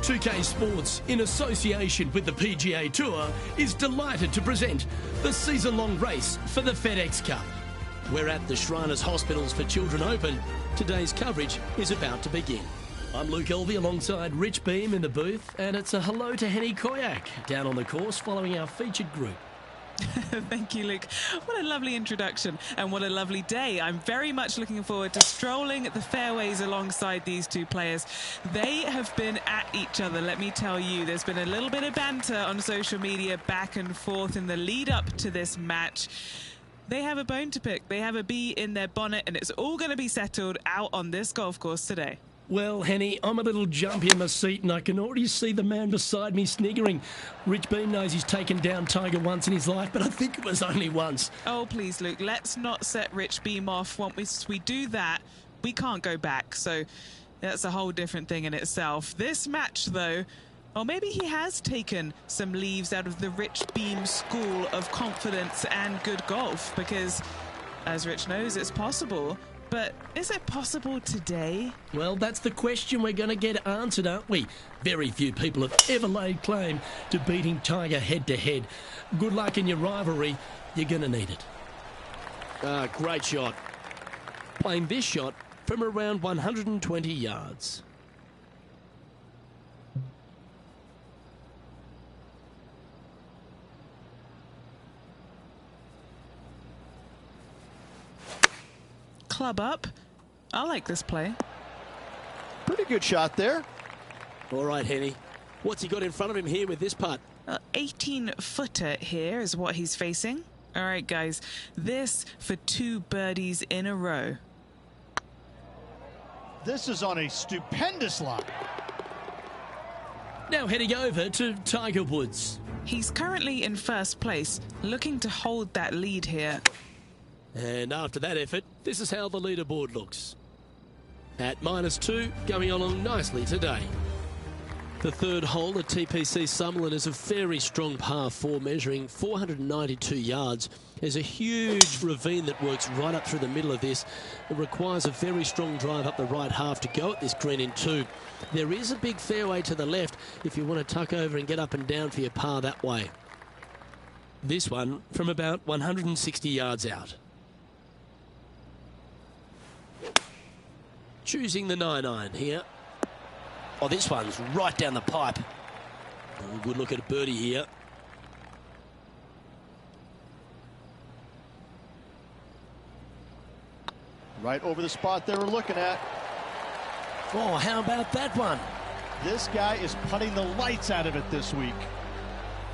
2K Sports, in association with the PGA Tour, is delighted to present the season-long race for the FedEx Cup. We're at the Shriners Hospitals for Children Open. Today's coverage is about to begin. I'm Luke Elvey alongside Rich Beam in the booth, and it's a hello to Henny Koyak down on the course following our featured group. Thank you, Luke. What a lovely introduction and what a lovely day. I'm very much looking forward to strolling the fairways alongside these two players. They have been at each other, let me tell you. There's been a little bit of banter on social media back and forth in the lead up to this match. They have a bone to pick. They have a bee in their bonnet, and it's all going to be settled out on this golf course today. Well, Henny, I'm a little jumpy in my seat and I can already see the man beside me sniggering. Rich Beam knows he's taken down Tiger once in his life, but I think it was only once. Oh, please, Luke, let's not set Rich Beam off. Once we do that, we can't go back. So that's a whole different thing in itself. This match, though, or maybe he has taken some leaves out of the Rich Beam school of confidence and good golf, because, as Rich knows, it's possible. But is it possible today? Well, that's the question we're going to get answered, aren't we? Very few people have ever laid claim to beating Tiger head-to-head. Good luck in your rivalry. You're going to need it. Great shot. Playing this shot from around 120 yards. Club up. I like this play. Pretty good shot there. All right, Henny. What's he got in front of him here with this putt? 18-footer here is what he's facing. All right, guys. This for 2 birdies in a row. This is on a stupendous line. Now heading over to Tiger Woods. He's currently in first place, looking to hold that lead here. And after that effort, this is how the leaderboard looks. At -2, going along nicely today. The third hole at TPC Summerlin is a very strong par 4, measuring 492 yards. There's a huge ravine that works right up through the middle of this. It requires a very strong drive up the right half to go at this green in 2. There is a big fairway to the left if you want to tuck over and get up and down for your par that way. This one from about 160 yards out. Choosing the 9-iron here. Oh, this one's right down the pipe. Oh, good look at a birdie here. Right over the spot they were looking at. Oh, how about that one? This guy is putting the lights out of it this week.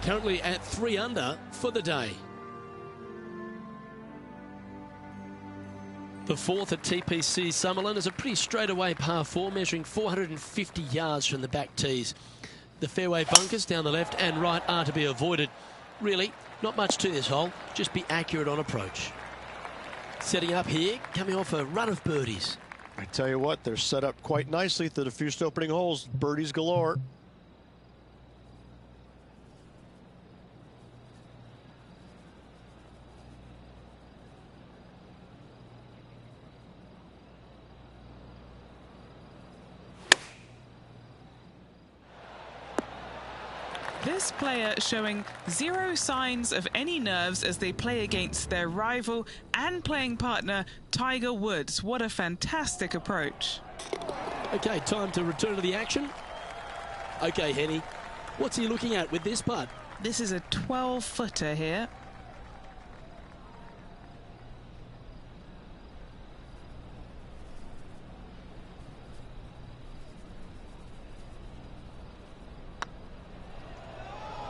Currently at 3 under for the day. The fourth at TPC Summerlin is a pretty straightaway par 4, measuring 450 yards from the back tees. The fairway bunkers down the left and right are to be avoided. Really, not much to this hole. Just be accurate on approach. Setting up here, coming off a run of birdies. I tell you what, they're set up quite nicely through the first opening holes. Birdies galore. This player showing zero signs of any nerves as they play against their rival and playing partner, Tiger Woods. What a fantastic approach. Okay, time to return to the action. Okay, Henny, what's he looking at with this putt? This is a 12-footer here.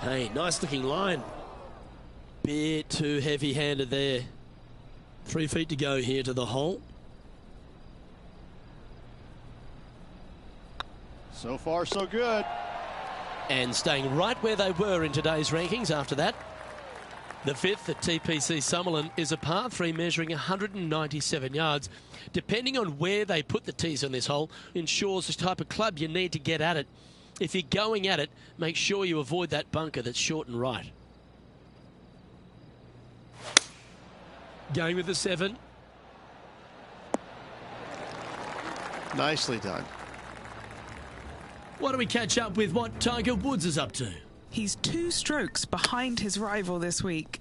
Hey, nice looking line. Bit too heavy-handed there. 3 feet to go here to the hole. So far, so good. And staying right where they were in today's rankings after that. The fifth at TPC Summerlin is a par 3 measuring 197 yards. Depending on where they put the tees on this hole, ensures the type of club you need to get at it. If you're going at it, make sure you avoid that bunker that's short and right. Going with the 7. Nicely done. Why don't we catch up with what Tiger Woods is up to? He's 2 strokes behind his rival this week.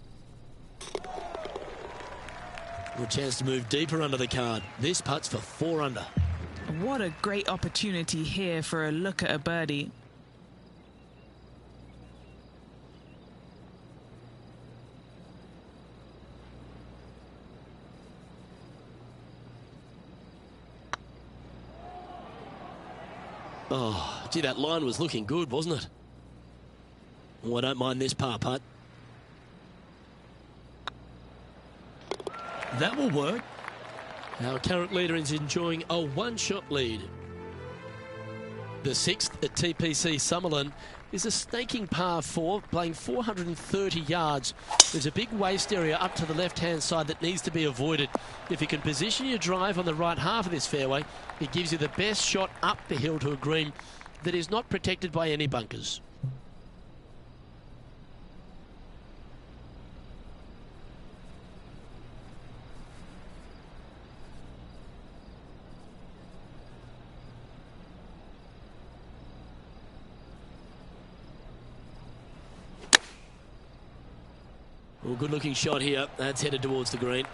Good chance to move deeper under the card. This putt's for 4 under. What a great opportunity here for a look at a birdie. Oh, gee, that line was looking good, wasn't it? Oh, I don't mind this par putt. That will work. Our current leader is enjoying a 1-shot lead. The 6th at TPC Summerlin is a staking par 4, playing 430 yards. There's a big waste area up to the left-hand side that needs to be avoided. If you can position your drive on the right half of this fairway, it gives you the best shot up the hill to a green that is not protected by any bunkers. Well, good looking shot here. That's headed towards the green.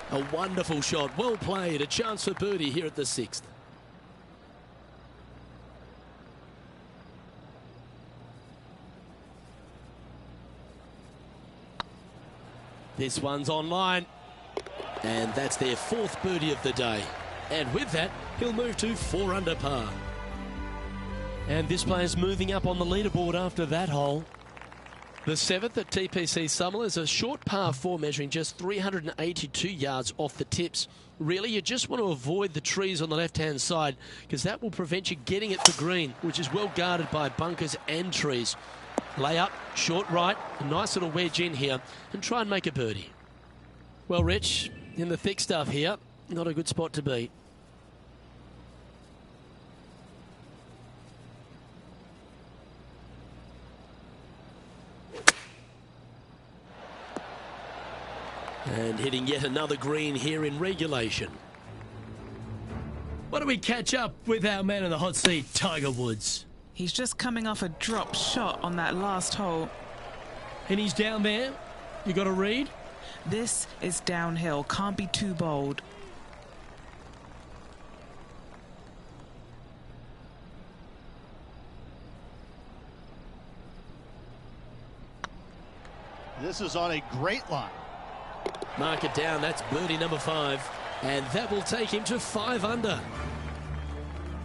A wonderful shot. Well played. A chance for birdie here at the 6th. This one's online. And that's their 4th birdie of the day. And with that, he'll move to 4 under par. And this player's moving up on the leaderboard after that hole. The 7th at TPC Summerlin is a short par 4 measuring just 382 yards off the tips. Really, you just want to avoid the trees on the left-hand side because that will prevent you getting it to green, which is well guarded by bunkers and trees. Lay up, short right, a nice little wedge in here, and try and make a birdie. Well, Rich, in the thick stuff here, not a good spot to be. And hitting yet another green here in regulation. Why don't we catch up with our man in the hot seat, Tiger Woods? He's just coming off a drop shot on that last hole. And he's down there. You got a read? This is downhill. Can't be too bold. This is on a great line. Mark it down. That's birdie number 5. And that will take him to 5 under.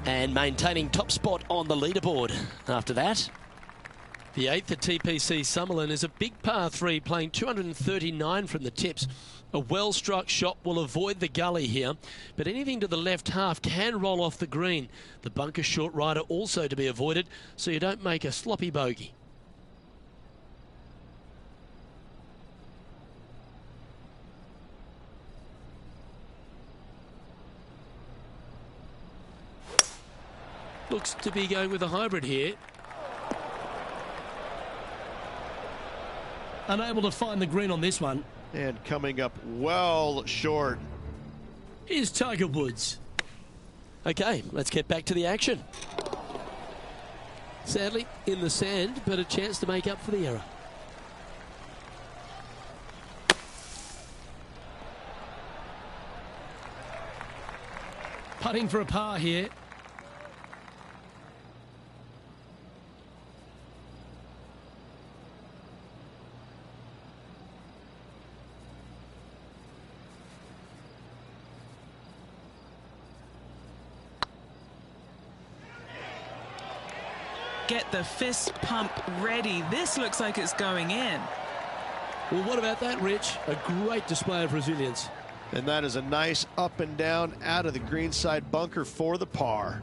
And maintaining top spot on the leaderboard after that. The 8th at TPC Summerlin is a big par 3 playing 239 from the tips. A well-struck shot will avoid the gully here, but anything to the left half can roll off the green. The bunker short rider also to be avoided, so you don't make a sloppy bogey. Looks to be going with a hybrid here. Unable to find the green on this one. And coming up well short. Here's Tiger Woods. Okay, let's get back to the action. Sadly, in the sand, but a chance to make up for the error. Putting for a par here. Get the fist pump ready. This looks like it's going in. Well, what about that, Rich? A great display of resilience. And that is a nice up and down out of the greenside bunker for the par.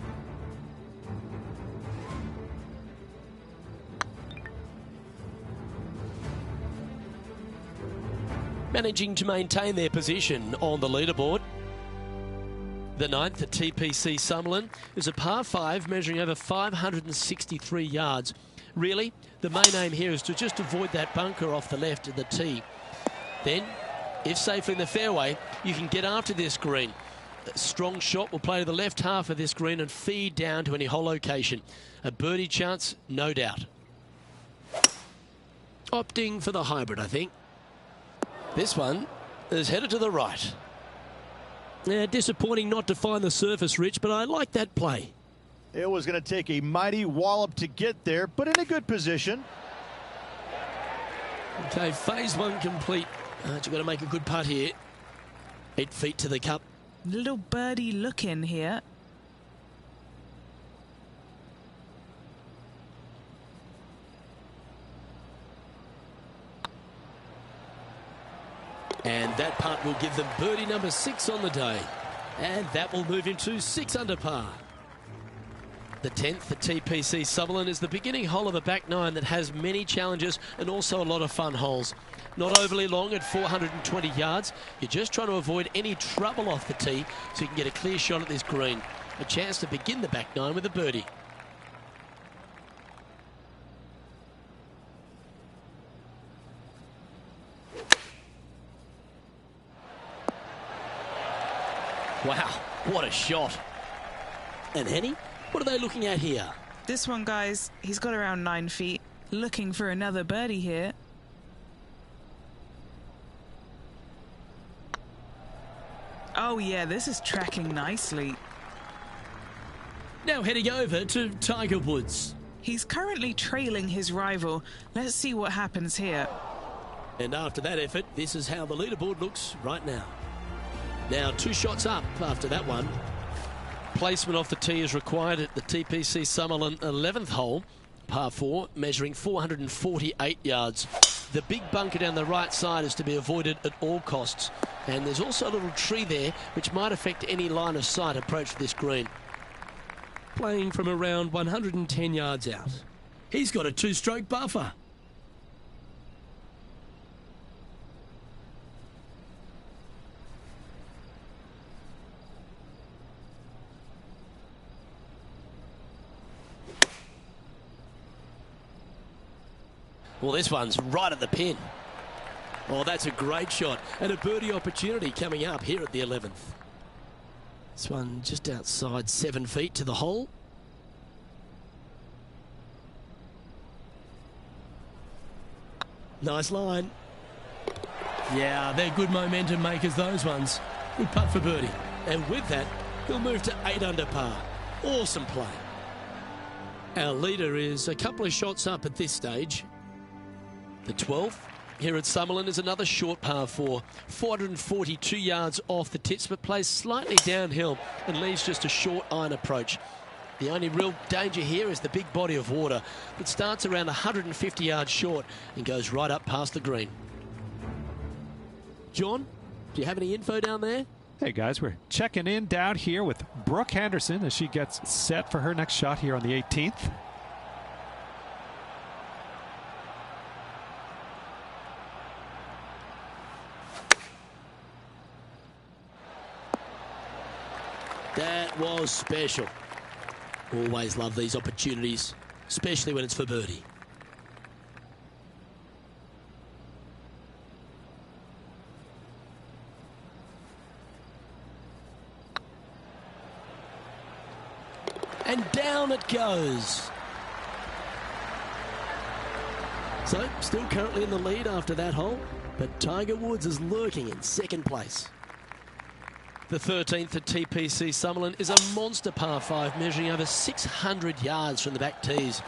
Managing to maintain their position on the leaderboard. The 9th at TPC Summerlin is a par 5 measuring over 563 yards. Really, the main aim here is to just avoid that bunker off the left of the tee. Then, if safely in the fairway, you can get after this green. A strong shot will play to the left half of this green and feed down to any hole location. A birdie chance, no doubt. Opting for the hybrid, I think. This one is headed to the right. Disappointing not to find the surface, Rich, but I like that play. It was going to take a mighty wallop to get there, but in a good position. Okay, phase 1 complete. You've got to make a good putt here. 8 feet to the cup. Little birdie look in here. And that putt will give them birdie number 6 on the day. And that will move him to 6 under par. The 10th at TPC Summerlin is the beginning hole of a back 9 that has many challenges and also a lot of fun holes. Not overly long at 420 yards. You're just trying to avoid any trouble off the tee so you can get a clear shot at this green. A chance to begin the back 9 with a birdie. Wow, what a shot. And Henny, what are they looking at here? This one, guys, he's got around 9 feet. Looking for another birdie here. Oh, yeah, this is tracking nicely. Now heading over to Tiger Woods. He's currently trailing his rival. Let's see what happens here. And after that effort, this is how the leaderboard looks right now. Now 2 shots up after that one. Placement off the tee is required at the TPC Summerlin 11th hole, par 4, measuring 448 yards. The big bunker down the right side is to be avoided at all costs. And there's also a little tree there which might affect any line of sight approach to this green. Playing from around 110 yards out. He's got a 2-stroke buffer. Well, this one's right at the pin. Oh, that's a great shot. And a birdie opportunity coming up here at the 11th. This one just outside 7 feet to the hole. Nice line. Yeah, they're good momentum makers, those ones. Good putt for birdie. And with that, he'll move to 8 under par. Awesome play. Our leader is a couple of shots up at this stage. The 12th here at Summerlin is another short par 4, 442 yards off the tips, but plays slightly downhill and leaves just a short iron approach. The only real danger here is the big body of water that starts around 150 yards short and goes right up past the green. John, do you have any info down there? Hey guys, we're checking in down here with Brooke Henderson as she gets set for her next shot here on the 18th. That was special. Always love these opportunities, especially when it's for birdie. And down it goes. So, still currently in the lead after that hole, but Tiger Woods is lurking in second place. The 13th at TPC Summerlin is a monster par 5 measuring over 600 yards from the back tees.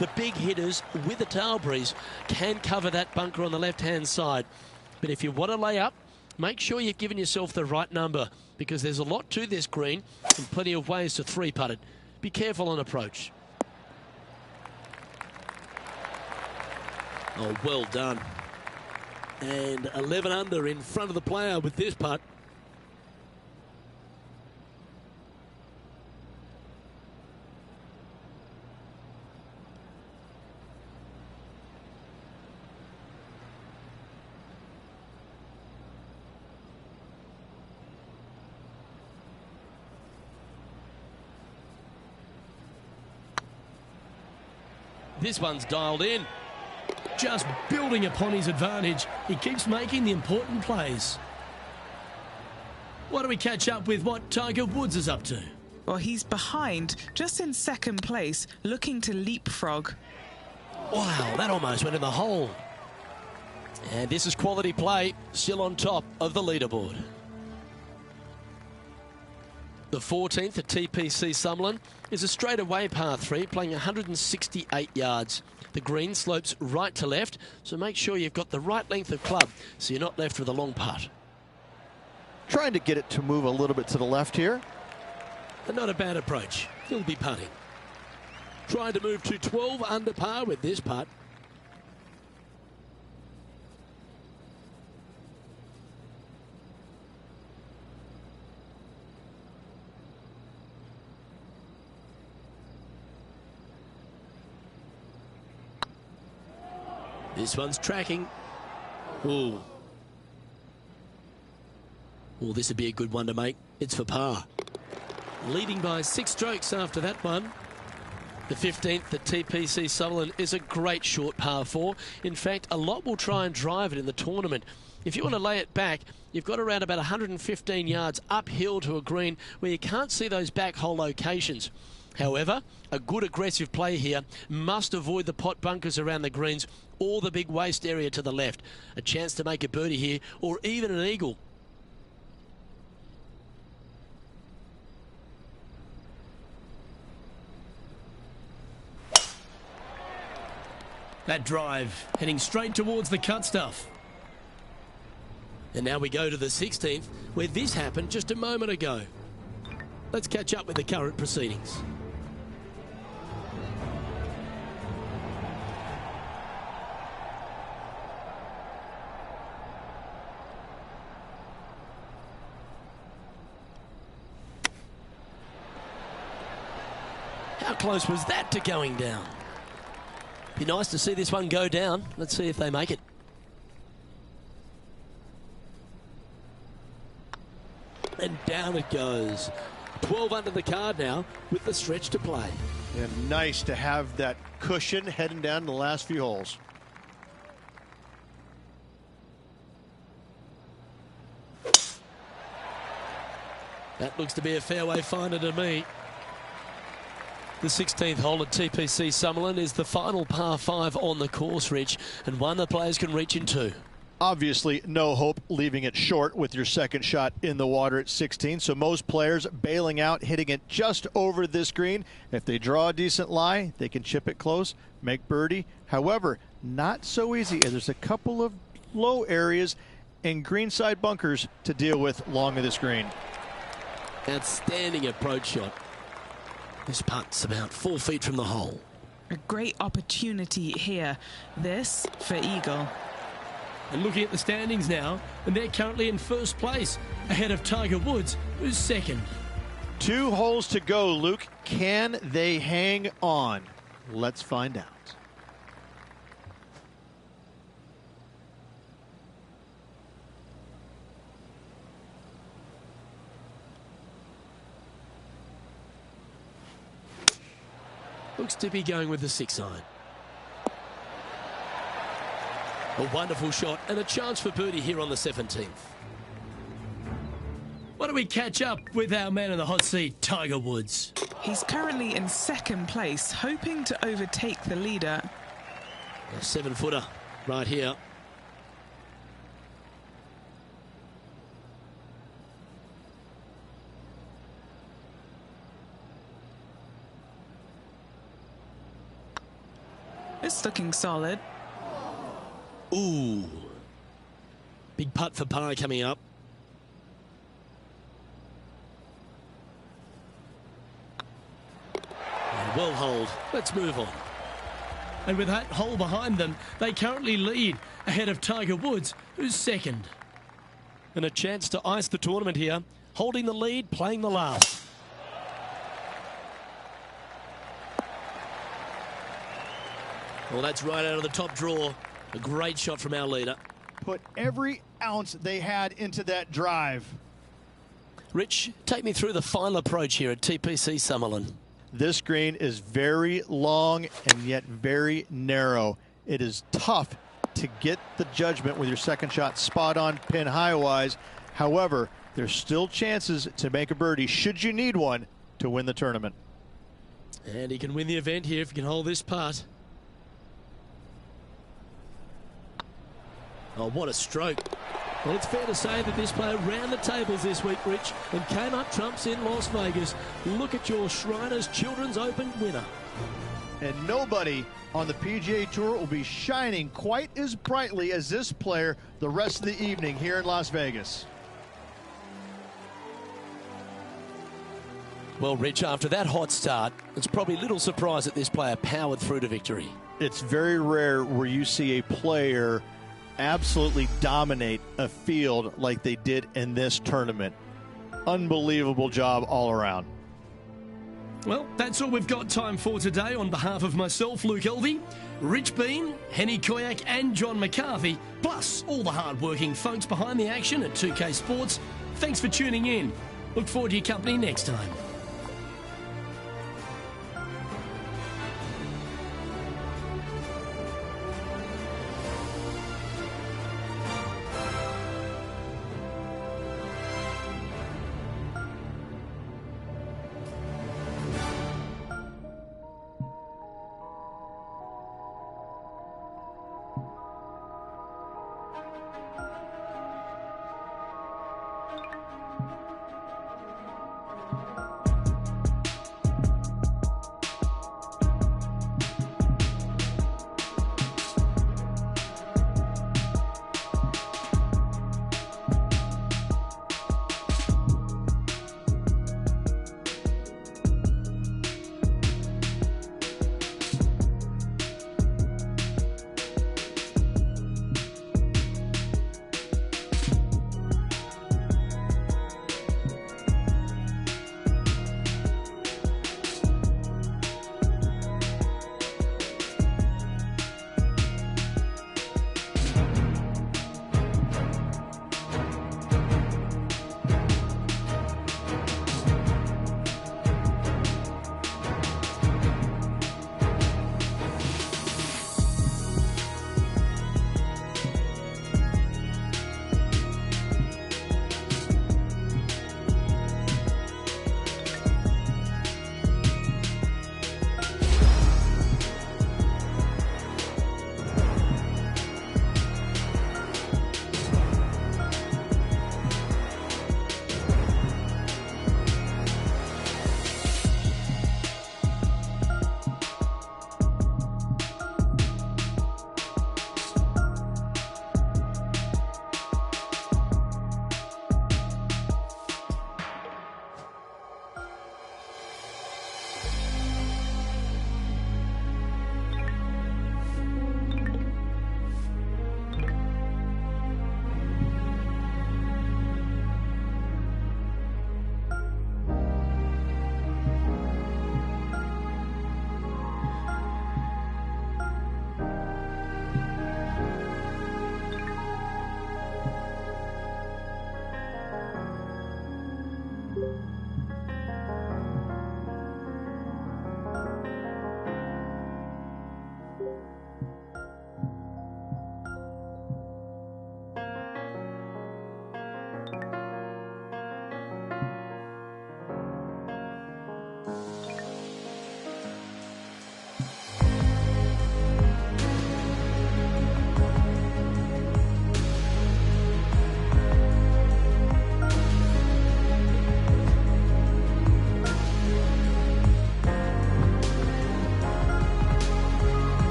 The big hitters with a tail breeze can cover that bunker on the left-hand side. But if you want to lay up, make sure you've given yourself the right number because there's a lot to this green and plenty of ways to three-putt it. Be careful on approach. Oh, well done. And 11 under in front of the player with this putt. This one's dialed in. Just building upon his advantage, he keeps making the important plays. Why don't we catch up with what Tiger Woods is up to? Well, he's behind, just in second place, looking to leapfrog. Wow, that almost went in the hole. And this is quality play, still on top of the leaderboard. The 14th at TPC Summerlin is a straightaway par 3, playing 168 yards. The green slopes right to left, so make sure you've got the right length of club so you're not left with a long putt. Trying to get it to move a little bit to the left here. And not a bad approach. He'll be putting. Trying to move to 12 under par with this putt. This one's tracking. Ooh. Well, this would be a good one to make. It's for par. Leading by 6 strokes after that one. The 15th at TPC Summerlin is a great short par 4. In fact, a lot will try and drive it in the tournament. If you want to lay it back, you've got around about 115 yards uphill to a green where you can't see those back hole locations. However, a good aggressive play here must avoid the pot bunkers around the greens or the big waste area to the left. A chance to make a birdie here or even an eagle. That drive heading straight towards the cut stuff. And now we go to the 16th where this happened just a moment ago. Let's catch up with the current proceedings. How close was that to going down? Be nice to see this one go down. Let's see if they make it. And down it goes. 12 under the card now with the stretch to play. And nice to have that cushion heading down the last few holes. That looks to be a fairway finder to me. The 16th hole at TPC Summerlin is the final par 5 on the course, Rich, and one the players can reach into. Obviously, no hope leaving it short with your second shot in the water at 16. So most players bailing out, hitting it just over this green. If they draw a decent lie, they can chip it close, make birdie. However, not so easy as there's a couple of low areas and greenside bunkers to deal with long of this green. Outstanding approach shot. This putt's about 4 feet from the hole. A great opportunity here. This for eagle. And looking at the standings now, and they're currently in first place, ahead of Tiger Woods, who's second. 2 holes to go, Luke. Can they hang on? Let's find out. Looks to be going with the 6-iron. A wonderful shot and a chance for birdie here on the 17th. Why don't we catch up with our man in the hot seat, Tiger Woods? He's currently in second place, hoping to overtake the leader. A 7-footer right here. It's looking solid. Ooh. Big putt for par coming up. And well holed. Let's move on. And with that hole behind them, they currently lead ahead of Tiger Woods, who's second. And a chance to ice the tournament here. Holding the lead, playing the last. Well, that's right out of the top draw. A great shot from our leader. Put every ounce they had into that drive. Rich, take me through the final approach here at TPC Summerlin. This green is very long and yet very narrow. It is tough to get the judgment with your second shot spot on pin high wise. However, there's still chances to make a birdie should you need one to win the tournament. And he can win the event here if he can hold this putt. Oh, what a stroke. Well, it's fair to say that this player ran the tables this week, Rich, and came up trumps in Las Vegas. Look at your Shriners Children's Open winner. And nobody on the PGA Tour will be shining quite as brightly as this player the rest of the evening here in Las Vegas. Well, Rich, after that hot start, it's probably little surprise that this player powered through to victory. It's very rare where you see a player absolutely dominate a field like they did in this tournament. Unbelievable job all around. Well, that's all we've got time for today. On behalf of myself, Luke Elvey, Rich Bean, Henny Koyak and John McCarthy, plus all the hard-working folks behind the action at 2K Sports, thanks for tuning in. Look forward to your company next time.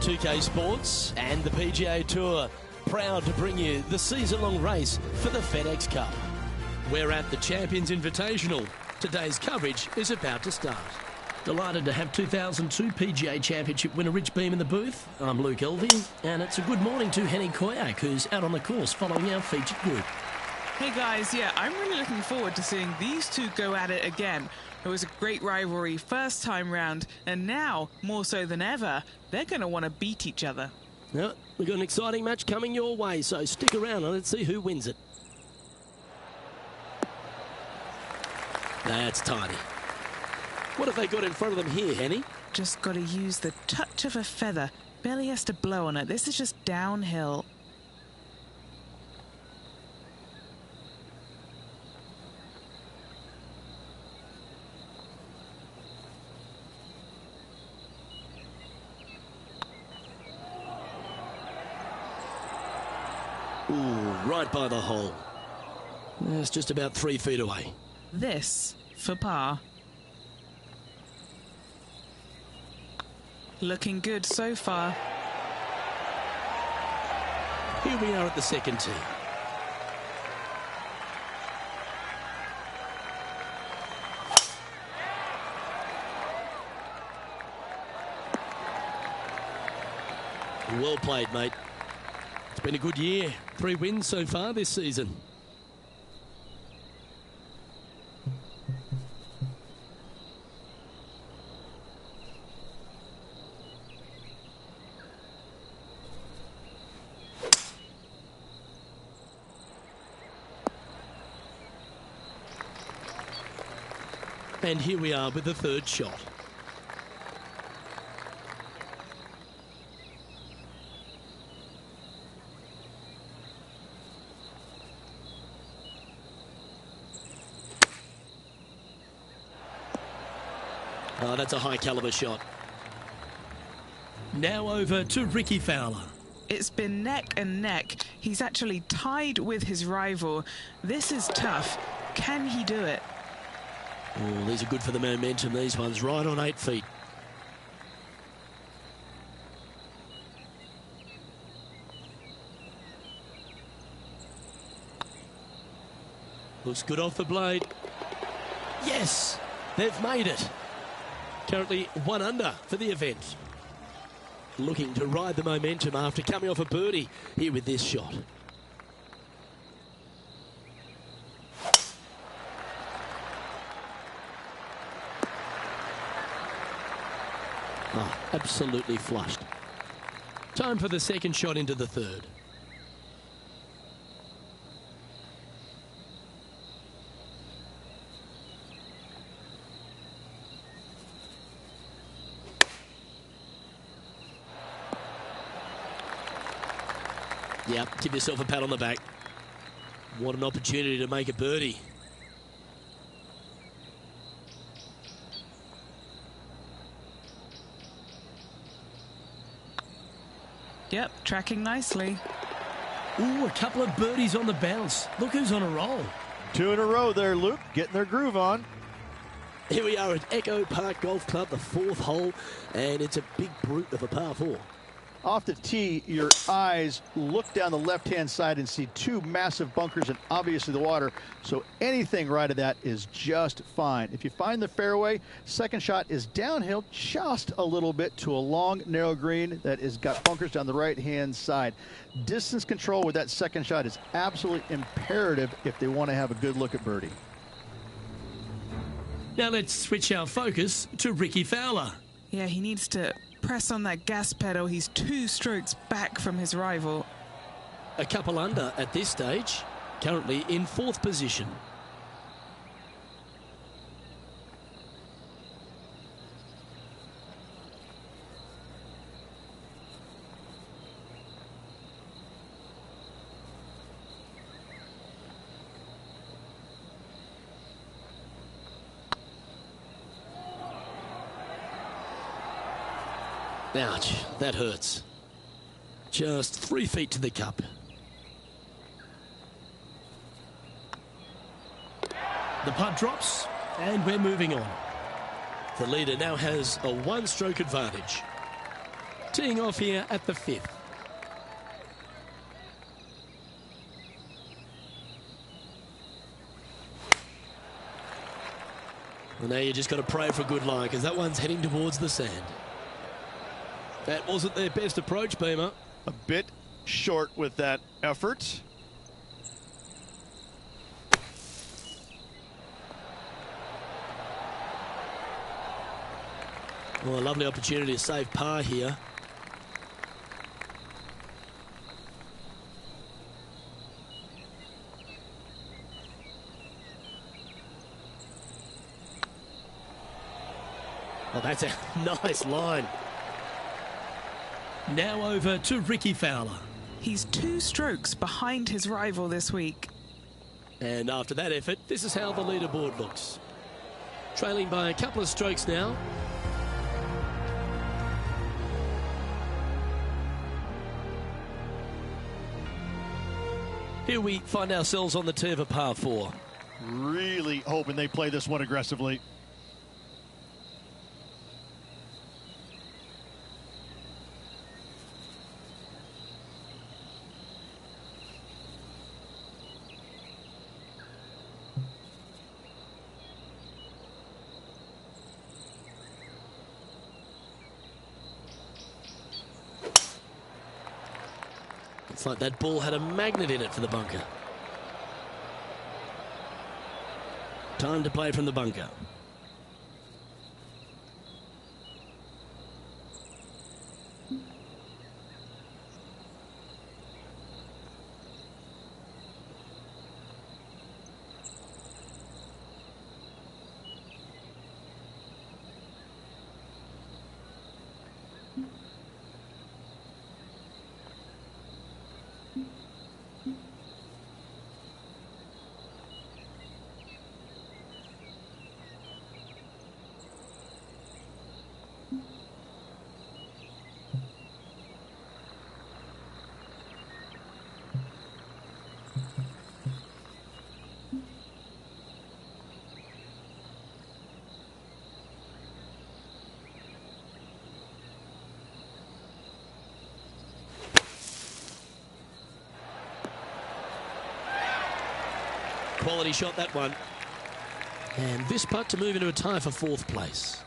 2K Sports and the PGA Tour, proud to bring you the season-long race for the FedEx Cup. We're at the Champions Invitational. Today's coverage is about to start. Delighted to have 2002 PGA Championship winner Rich Beem in the booth. I'm Luke Elvey, and it's a good morning to Henny Koyak, who's out on the course following our featured group. Hey guys, yeah, I'm really looking forward to seeing these two go at it again. It was a great rivalry first time round, and now, more so than ever, they're going to want to beat each other. Well, we've got an exciting match coming your way, so stick around and let's see who wins it. That's tidy. What have they got in front of them here, Henny? Just got to use the touch of a feather. Barely has to blow on it. This is just downhill. Ooh, right by the hole. It's just about 3 feet away. This for par. Looking good so far. Here we are at the second tee. Well played, mate. It's been a good year. 3 wins so far this season. And here we are with the third shot. Oh, that's a high caliber shot. Now over to Rickie Fowler. It's been neck and neck. He's actually tied with his rival. This is tough. Can he do it? Oh, these are good for the momentum, these ones, right on 8 feet. Looks good off the blade. Yes, they've made it. Currently 1 under for the event. Looking to ride the momentum after coming off a birdie here with this shot. Oh, absolutely flushed. Time for the second shot into the third. Yep, give yourself a pat on the back. What an opportunity to make a birdie. Yep, tracking nicely. Ooh, a couple of birdies on the bounce. Look who's on a roll. 2 in a row there, Luke, getting their groove on. Here we are at Echo Park Golf Club, the 4th hole, and it's a big brute of a par 4. Off the tee, your eyes look down the left-hand side and see 2 massive bunkers and obviously the water. So anything right of that is just fine. If you find the fairway, second shot is downhill just a little bit to a long, narrow green that has got bunkers down the right-hand side. Distance control with that second shot is absolutely imperative if they want to have a good look at birdie. Now let's switch our focus to Rickie Fowler. Yeah, he needs to press on that gas pedal. He's 2 strokes back from his rival. A couple under at this stage, currently in 4th position. Ouch, that hurts. Just 3 feet to the cup. The putt drops, and we're moving on. The leader now has a 1-stroke advantage. teeing off here at the 5th. Well, now you just got to pray for good luck, because that one's heading towards the sand. That wasn't their best approach, Beamer. A bit short with that effort. Well, a lovely opportunity to save par here. Well, that's a nice line. Now over to Ricky Fowler. He's 2 strokes behind his rival this week. And after that effort, this is how the leaderboard looks. Trailing by a couple of strokes now. Here we find ourselves on the tee of a par 4. Really hoping they play this one aggressively. It's like that ball had a magnet in it for the bunker. Time to play from the bunker. Quality shot, that one. And this putt to move into a tie for 4th place.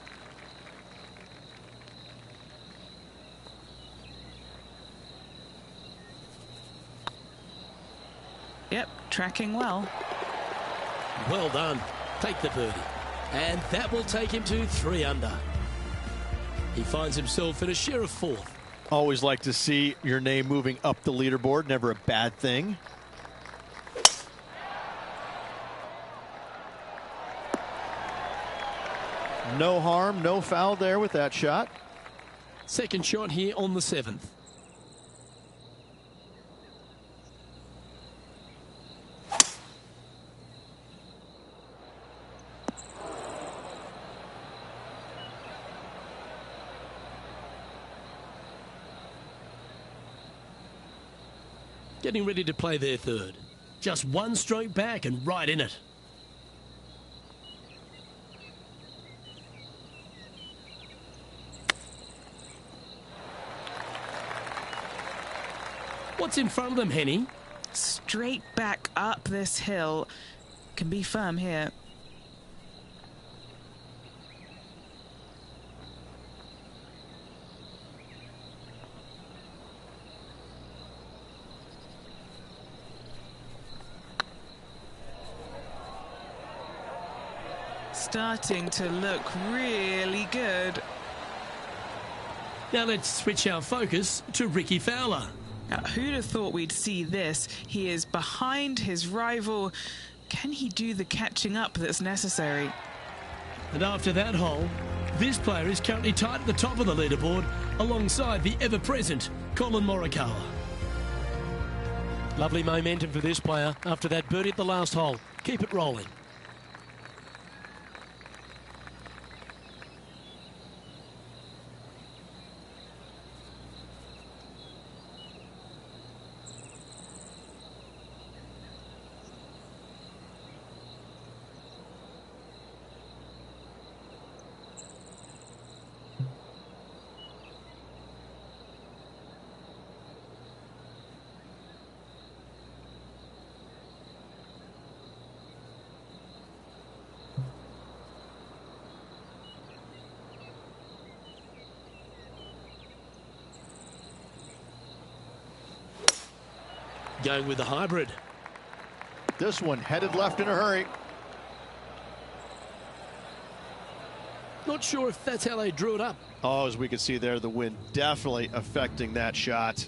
Yep, tracking well. Well done. Take the birdie. And that will take him to 3 under. He finds himself in a share of 4th. Always like to see your name moving up the leaderboard. Never a bad thing. No harm, no foul there with that shot. Second shot here on the 7th. Getting ready to play their 3rd. Just 1 stroke back and right in it. What's in front of them, Henny? Straight back up this hill. Can be firm here. Starting to look really good. Now let's switch our focus to Ricky Fowler. Now, who'd have thought we'd see this? He is behind his rival. Can he do the catching up that's necessary? And after that hole, this player is currently tied at the top of the leaderboard alongside the ever-present Colin Morikawa. Lovely momentum for this player after that birdie at the last hole. Keep it rolling. Going with the hybrid. This one headed left in a hurry. Not sure if that's how they drew it up. Oh, as we can see there, the wind definitely affecting that shot.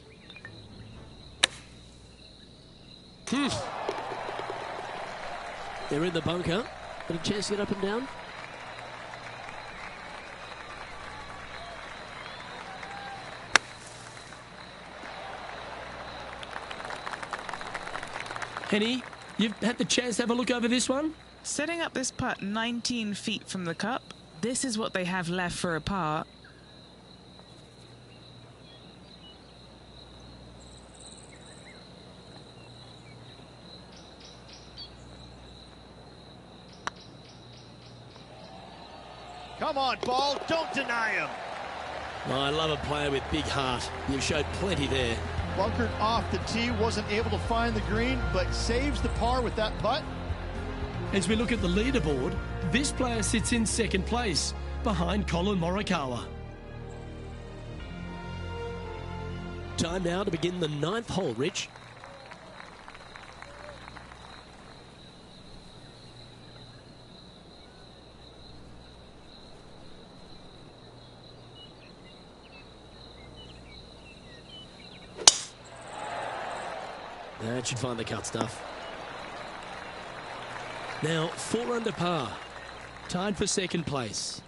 They're in the bunker. Got a chance to get up and down. Henny, you've had the chance to have a look over this one? Setting up this putt 19 feet from the cup, this is what they have left for a par. Come on, ball. Don't deny him. Oh, I love a player with big heart. You've showed plenty there. Bunkered off the tee, wasn't able to find the green, but saves the par with that putt. As we look at the leaderboard, this player sits in second place, behind Colin Morikawa. Time now to begin the 9th hole, Rich. That should find the cut stuff. Now, 4 under par. Tied for second place.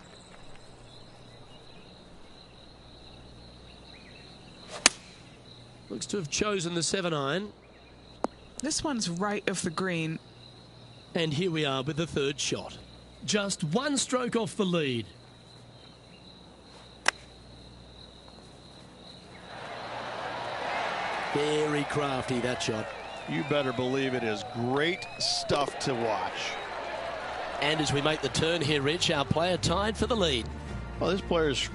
Looks to have chosen the 7-iron. This one's right of the green. And here we are with the 3rd shot. Just 1 stroke off the lead. Very crafty, that shot. You better believe it is great stuff to watch. And as we make the turn here, Rich, our player tied for the lead. Well, this player's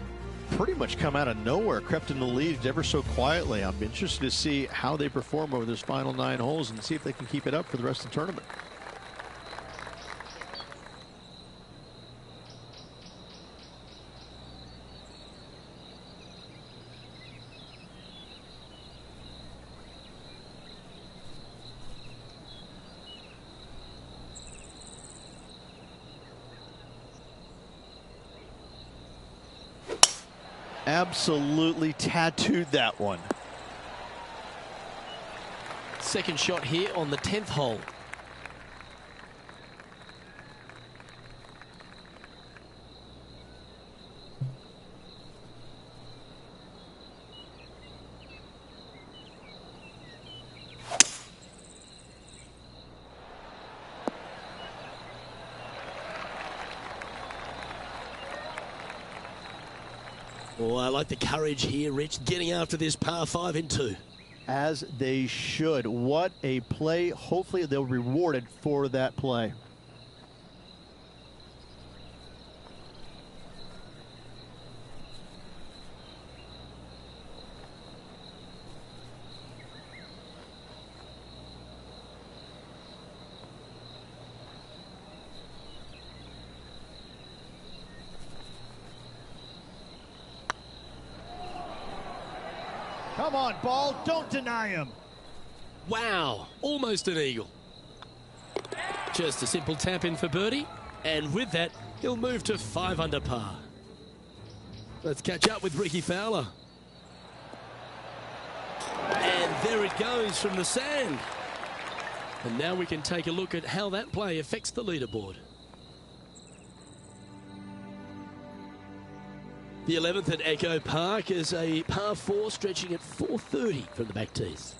pretty much come out of nowhere, crept in the lead ever so quietly. I'm interested to see how they perform over this final 9 holes and see if they can keep it up for the rest of the tournament. Absolutely tattooed that one. Second shot here on the 10th hole. Oh, I like the courage here, Rich, getting after this par 5 in 2. As they should. What a play. Hopefully they'll be rewarded for that play. Come on, ball. Don't deny him. Wow, almost an eagle. Just a simple tap in for birdie. And with that, he'll move to 5 under par. Let's catch up with Ricky Fowler. And there it goes from the sand. And now we can take a look at how that play affects the leaderboard. The 11th at Echo Park is a par 4 stretching at 430 from the back tees.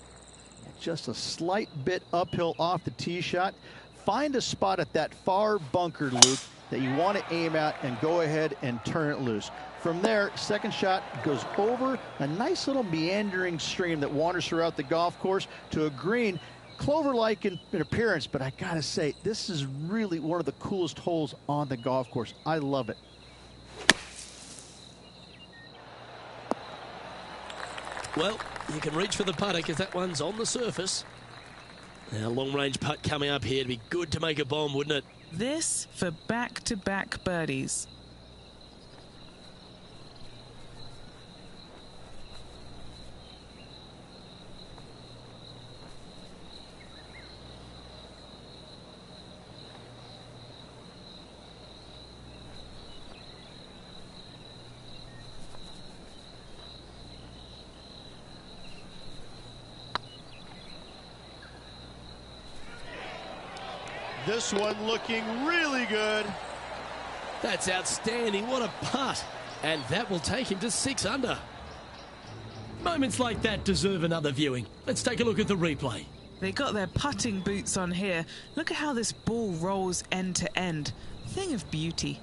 Just a slight bit uphill off the tee shot. Find a spot at that far bunker, Luke, that you want to aim at and go ahead and turn it loose. From there, second shot goes over a nice little meandering stream that wanders throughout the golf course to a green, clover-like in appearance, but I gotta say, this is really one of the coolest holes on the golf course. I love it. Well, you can reach for the putter because that one's on the surface. Now, long-range putt coming up here. It'd be good to make a bomb, wouldn't it? This for back-to-back birdies. This one looking really good. That's outstanding. What a putt. And that will take him to 6 under. Moments like that deserve another viewing. Let's take a look at the replay. They got their putting boots on here. Look at how this ball rolls end to end. Thing of beauty.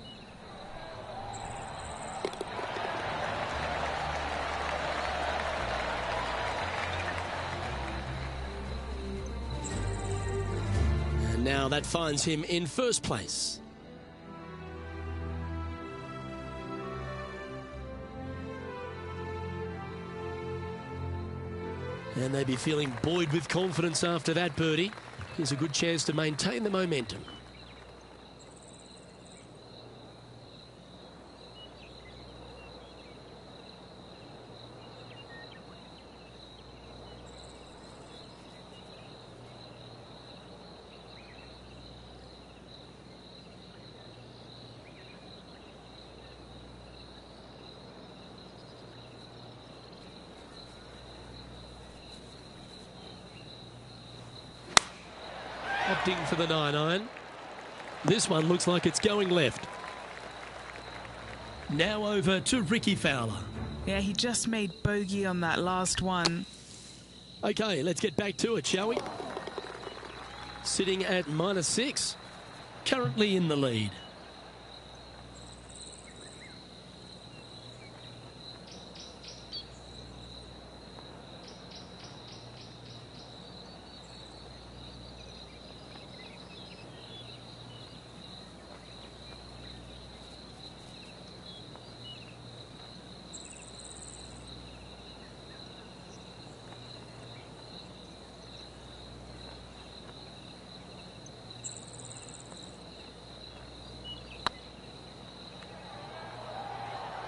And now that finds him in first place. And they'd be feeling buoyed with confidence after that birdie. Here's a good chance to maintain the momentum. Opting for the 9-iron. This one looks like it's going left. Now over to Rickie Fowler. Yeah, he just made bogey on that last one. Okay, let's get back to it, shall we? Sitting at -6. Currently in the lead.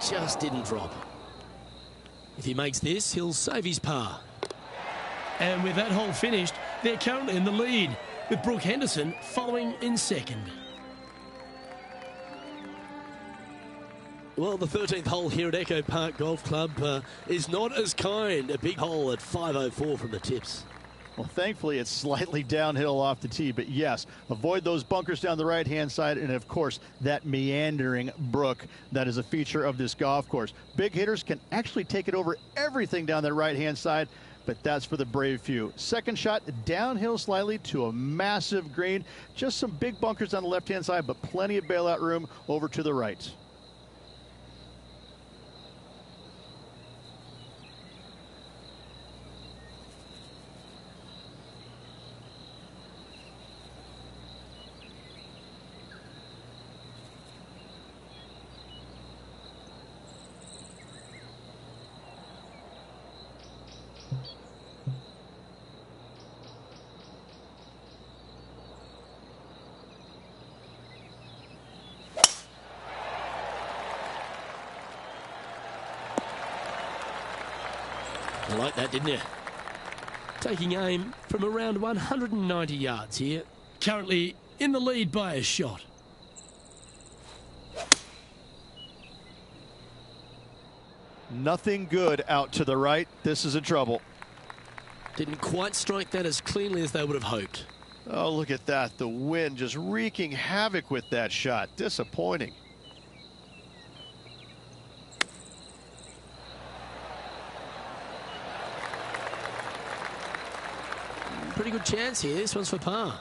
Just didn't drop. If he makes this, he'll save his par. And with that hole finished, they're currently in the lead, with Brooke Henderson following in second. Well, the 13th hole here at Echo Park Golf Club is not as kind. A big hole at 504 from the tips. Well, thankfully, it's slightly downhill off the tee, but yes, avoid those bunkers down the right-hand side, and of course, that meandering brook that is a feature of this golf course. Big hitters can actually take it over everything down that right-hand side, but that's for the brave few. Second shot, downhill slightly to a massive green. Just some big bunkers on the left-hand side, but plenty of bailout room over to the right. You like that, didn't you? Taking aim from around 190 yards here. Currently in the lead by a shot. Nothing good out to the right. This is in trouble. Didn't quite strike that as cleanly as they would have hoped. Oh, look at that. The wind just wreaking havoc with that shot. Disappointing. Pretty good chance here. This one's for par.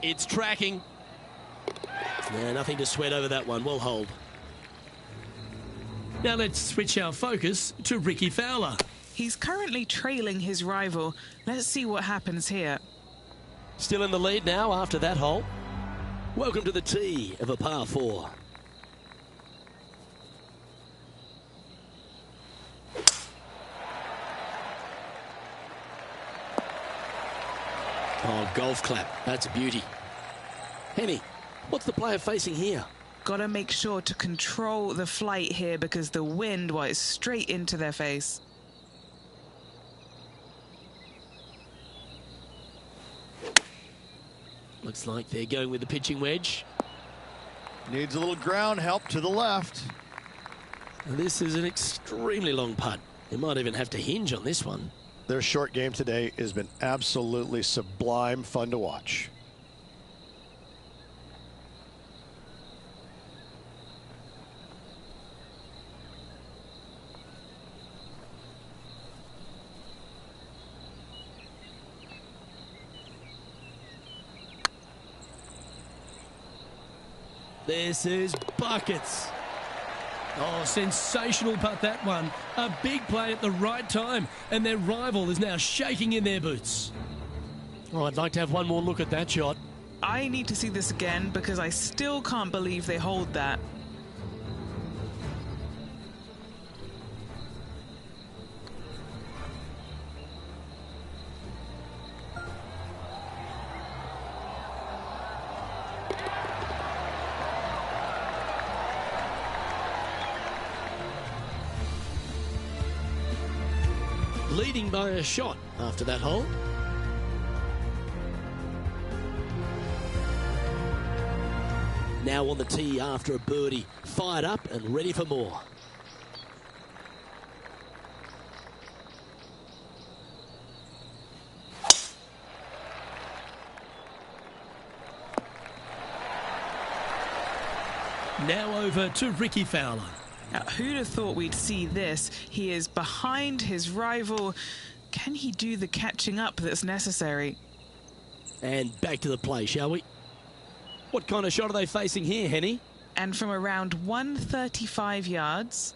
It's tracking. No, nothing to sweat over that one. Well hold. Now let's switch our focus to Rickie Fowler. He's currently trailing his rival. Let's see what happens here. Still in the lead now after that hole. Welcome to the tee of a par 4. Oh, golf clap. That's a beauty. Henny, what's the player facing here? Got to make sure to control the flight here because the wind is straight into their face. Looks like they're going with the pitching wedge. Needs a little ground help to the left. This is an extremely long putt. They might even have to hinge on this one. Their short game today has been absolutely sublime fun to watch. This is buckets. Oh, sensational putt, that one. A big play at the right time, and their rival is now shaking in their boots. Oh, I'd like to have one more look at that shot. I need to see this again because I still can't believe they hold that. Leading by a shot after that hole. Now on the tee after a birdie, fired up and ready for more. Now over to Ricky Fowler. Now, who'd have thought we'd see this? He is behind his rival. Can he do the catching up that's necessary? And back to the play, shall we? What kind of shot are they facing here, Henny? And from around 135 yards.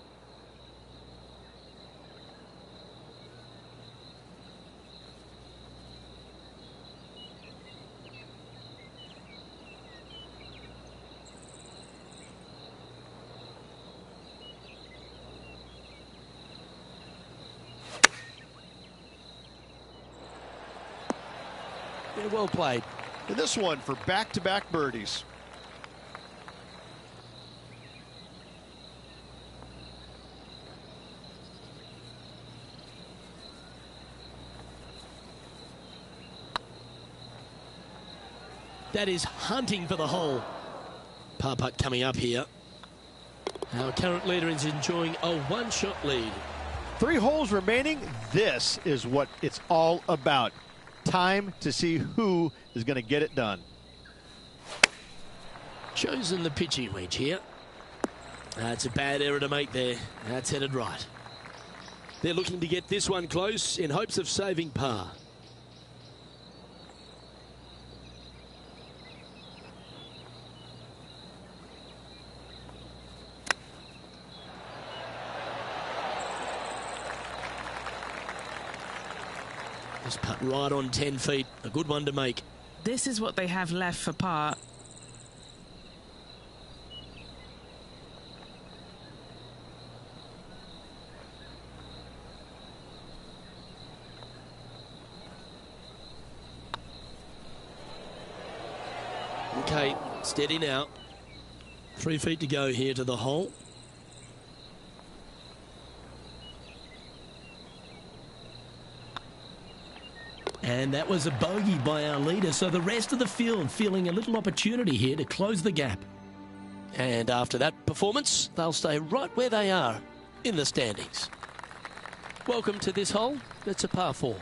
Yeah, well played. And this one for back-to-back birdies. That is hunting for the hole. Par putt coming up here. Our current leader is enjoying a one-shot lead. 3 holes remaining. This is what it's all about. Time to see who is going to get it done. Chosen the pitching wedge here. That's a bad error to make there. That's headed right. They're looking to get this one close in hopes of saving par. This putt right on 10 feet. A good one to make. This is what they have left for par. Okay, steady now. 3 feet to go here to the hole. And that was a bogey by our leader, so the rest of the field feeling a little opportunity here to close the gap. And after that performance, they'll stay right where they are in the standings. Welcome to this hole. It's a par 4.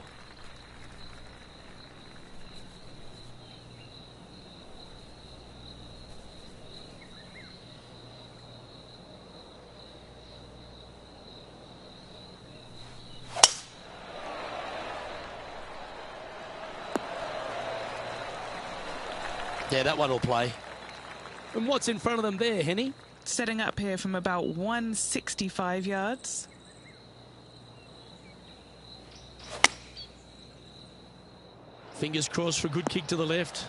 Yeah, that one will play. And what's in front of them there, Henny? Setting up here from about 165 yards. Fingers crossed for a good kick to the left.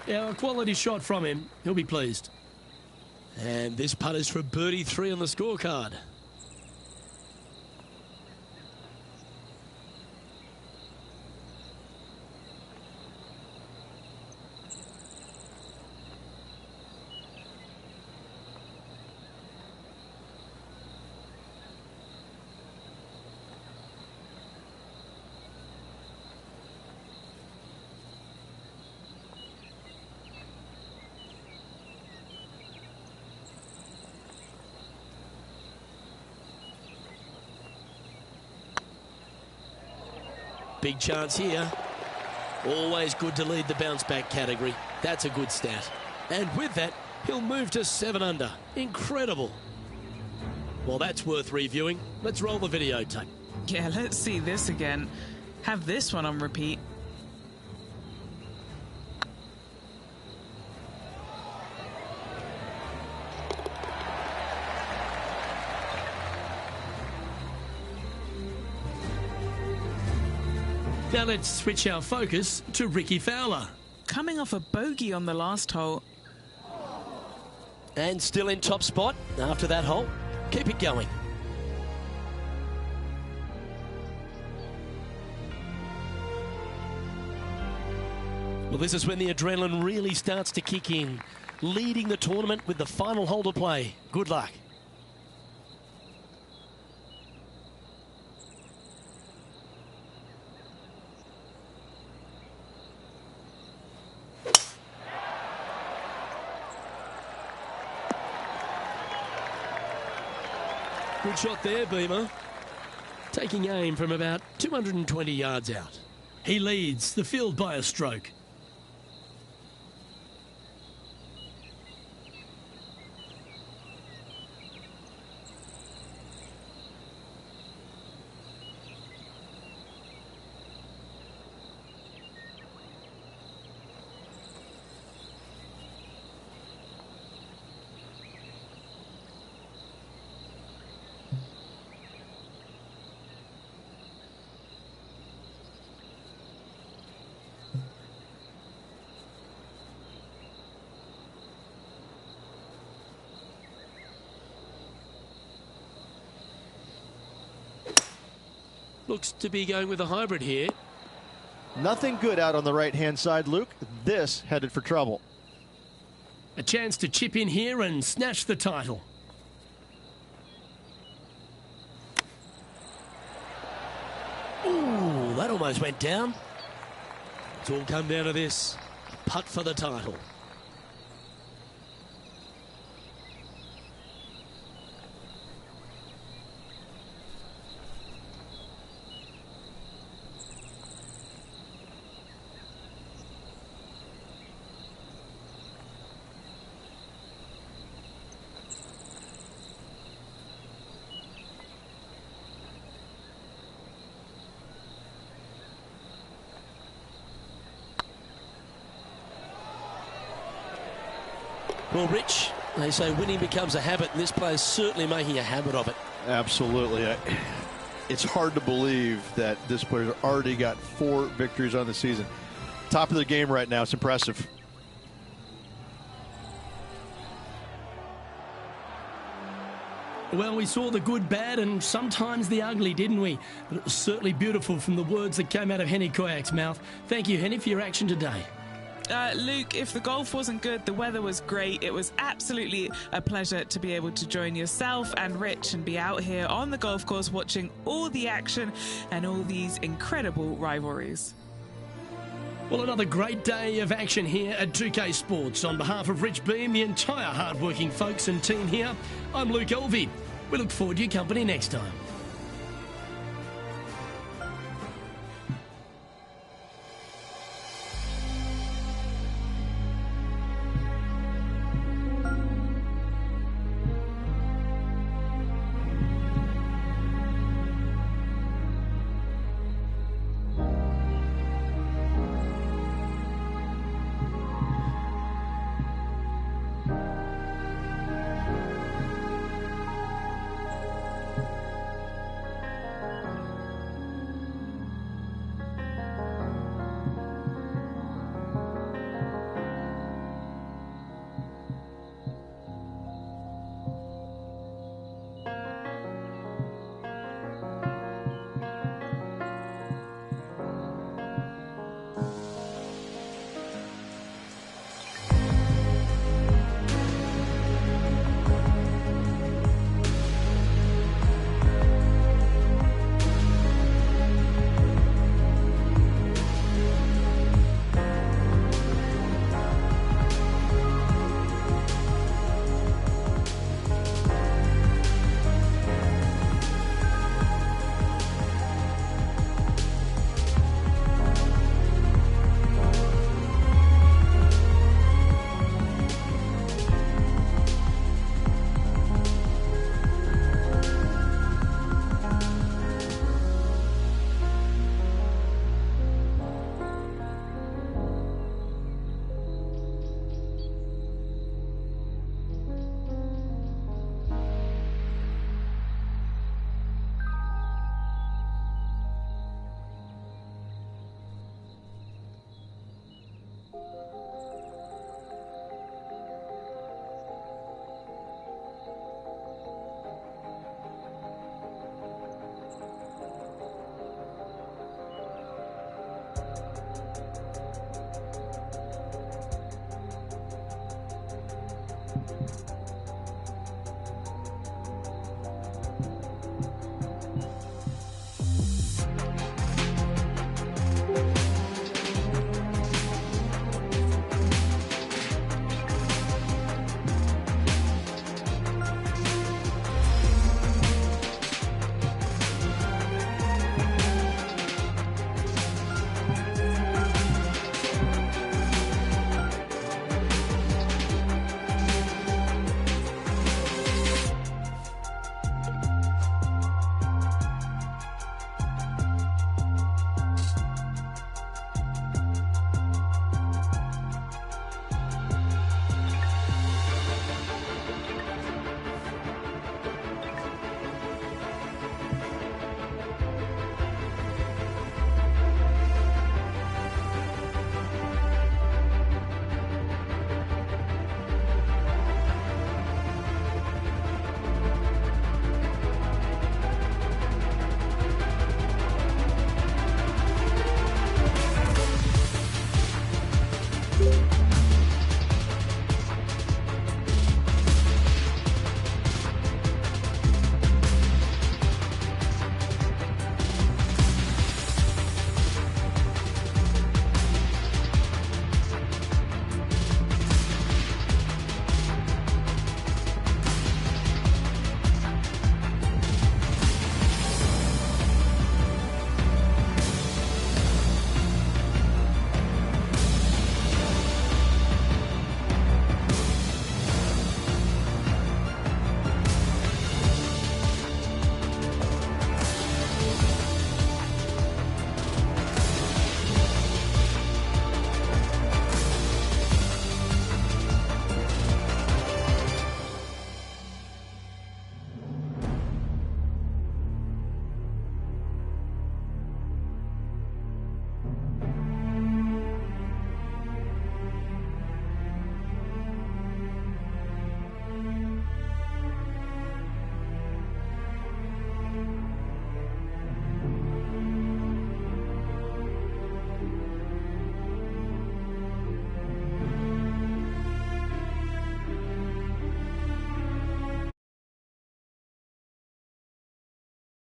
Yeah, a quality shot from him. He'll be pleased. And this putt is for birdie 3 on the scorecard. Big chance here. Always good to lead the bounce back category. That's a good stat. And with that, he'll move to 7 under. Incredible. Well, that's worth reviewing. Let's roll the videotape. Yeah, let's see this again. Have this one on repeat. Now let's switch our focus to Rickie Fowler. Coming off a bogey on the last hole. And still in top spot after that hole. Keep it going. Well, this is when the adrenaline really starts to kick in. Leading the tournament with the final hole to play. Good luck. Good shot there, Beamer. Taking aim from about 220 yards out. He leads the field by a stroke. Looks to be going with a hybrid here. Nothing good out on the right-hand side, Luke. This headed for trouble. A chance to chip in here and snatch the title. Ooh, that almost went down. It's all come down to this. Putt for the title. Well, Rich, they say winning becomes a habit, and this player's certainly making a habit of it. Absolutely. It's hard to believe that this player's already got 4 victories on the season. Top of the game right now. It's impressive. Well, we saw the good, bad, and sometimes the ugly, didn't we? But it was certainly beautiful from the words that came out of Hennie Koyak's mouth. Thank you, Hennie, for your action today. Luke, if the golf wasn't good, the weather was great. It was absolutely a pleasure to be able to join yourself and Rich and be out here on the golf course watching all the action and all these incredible rivalries. Well, another great day of action here at 2K Sports. On behalf of Rich Beem, the entire hard-working folks and team here, I'm Luke Elvey. We look forward to your company next time.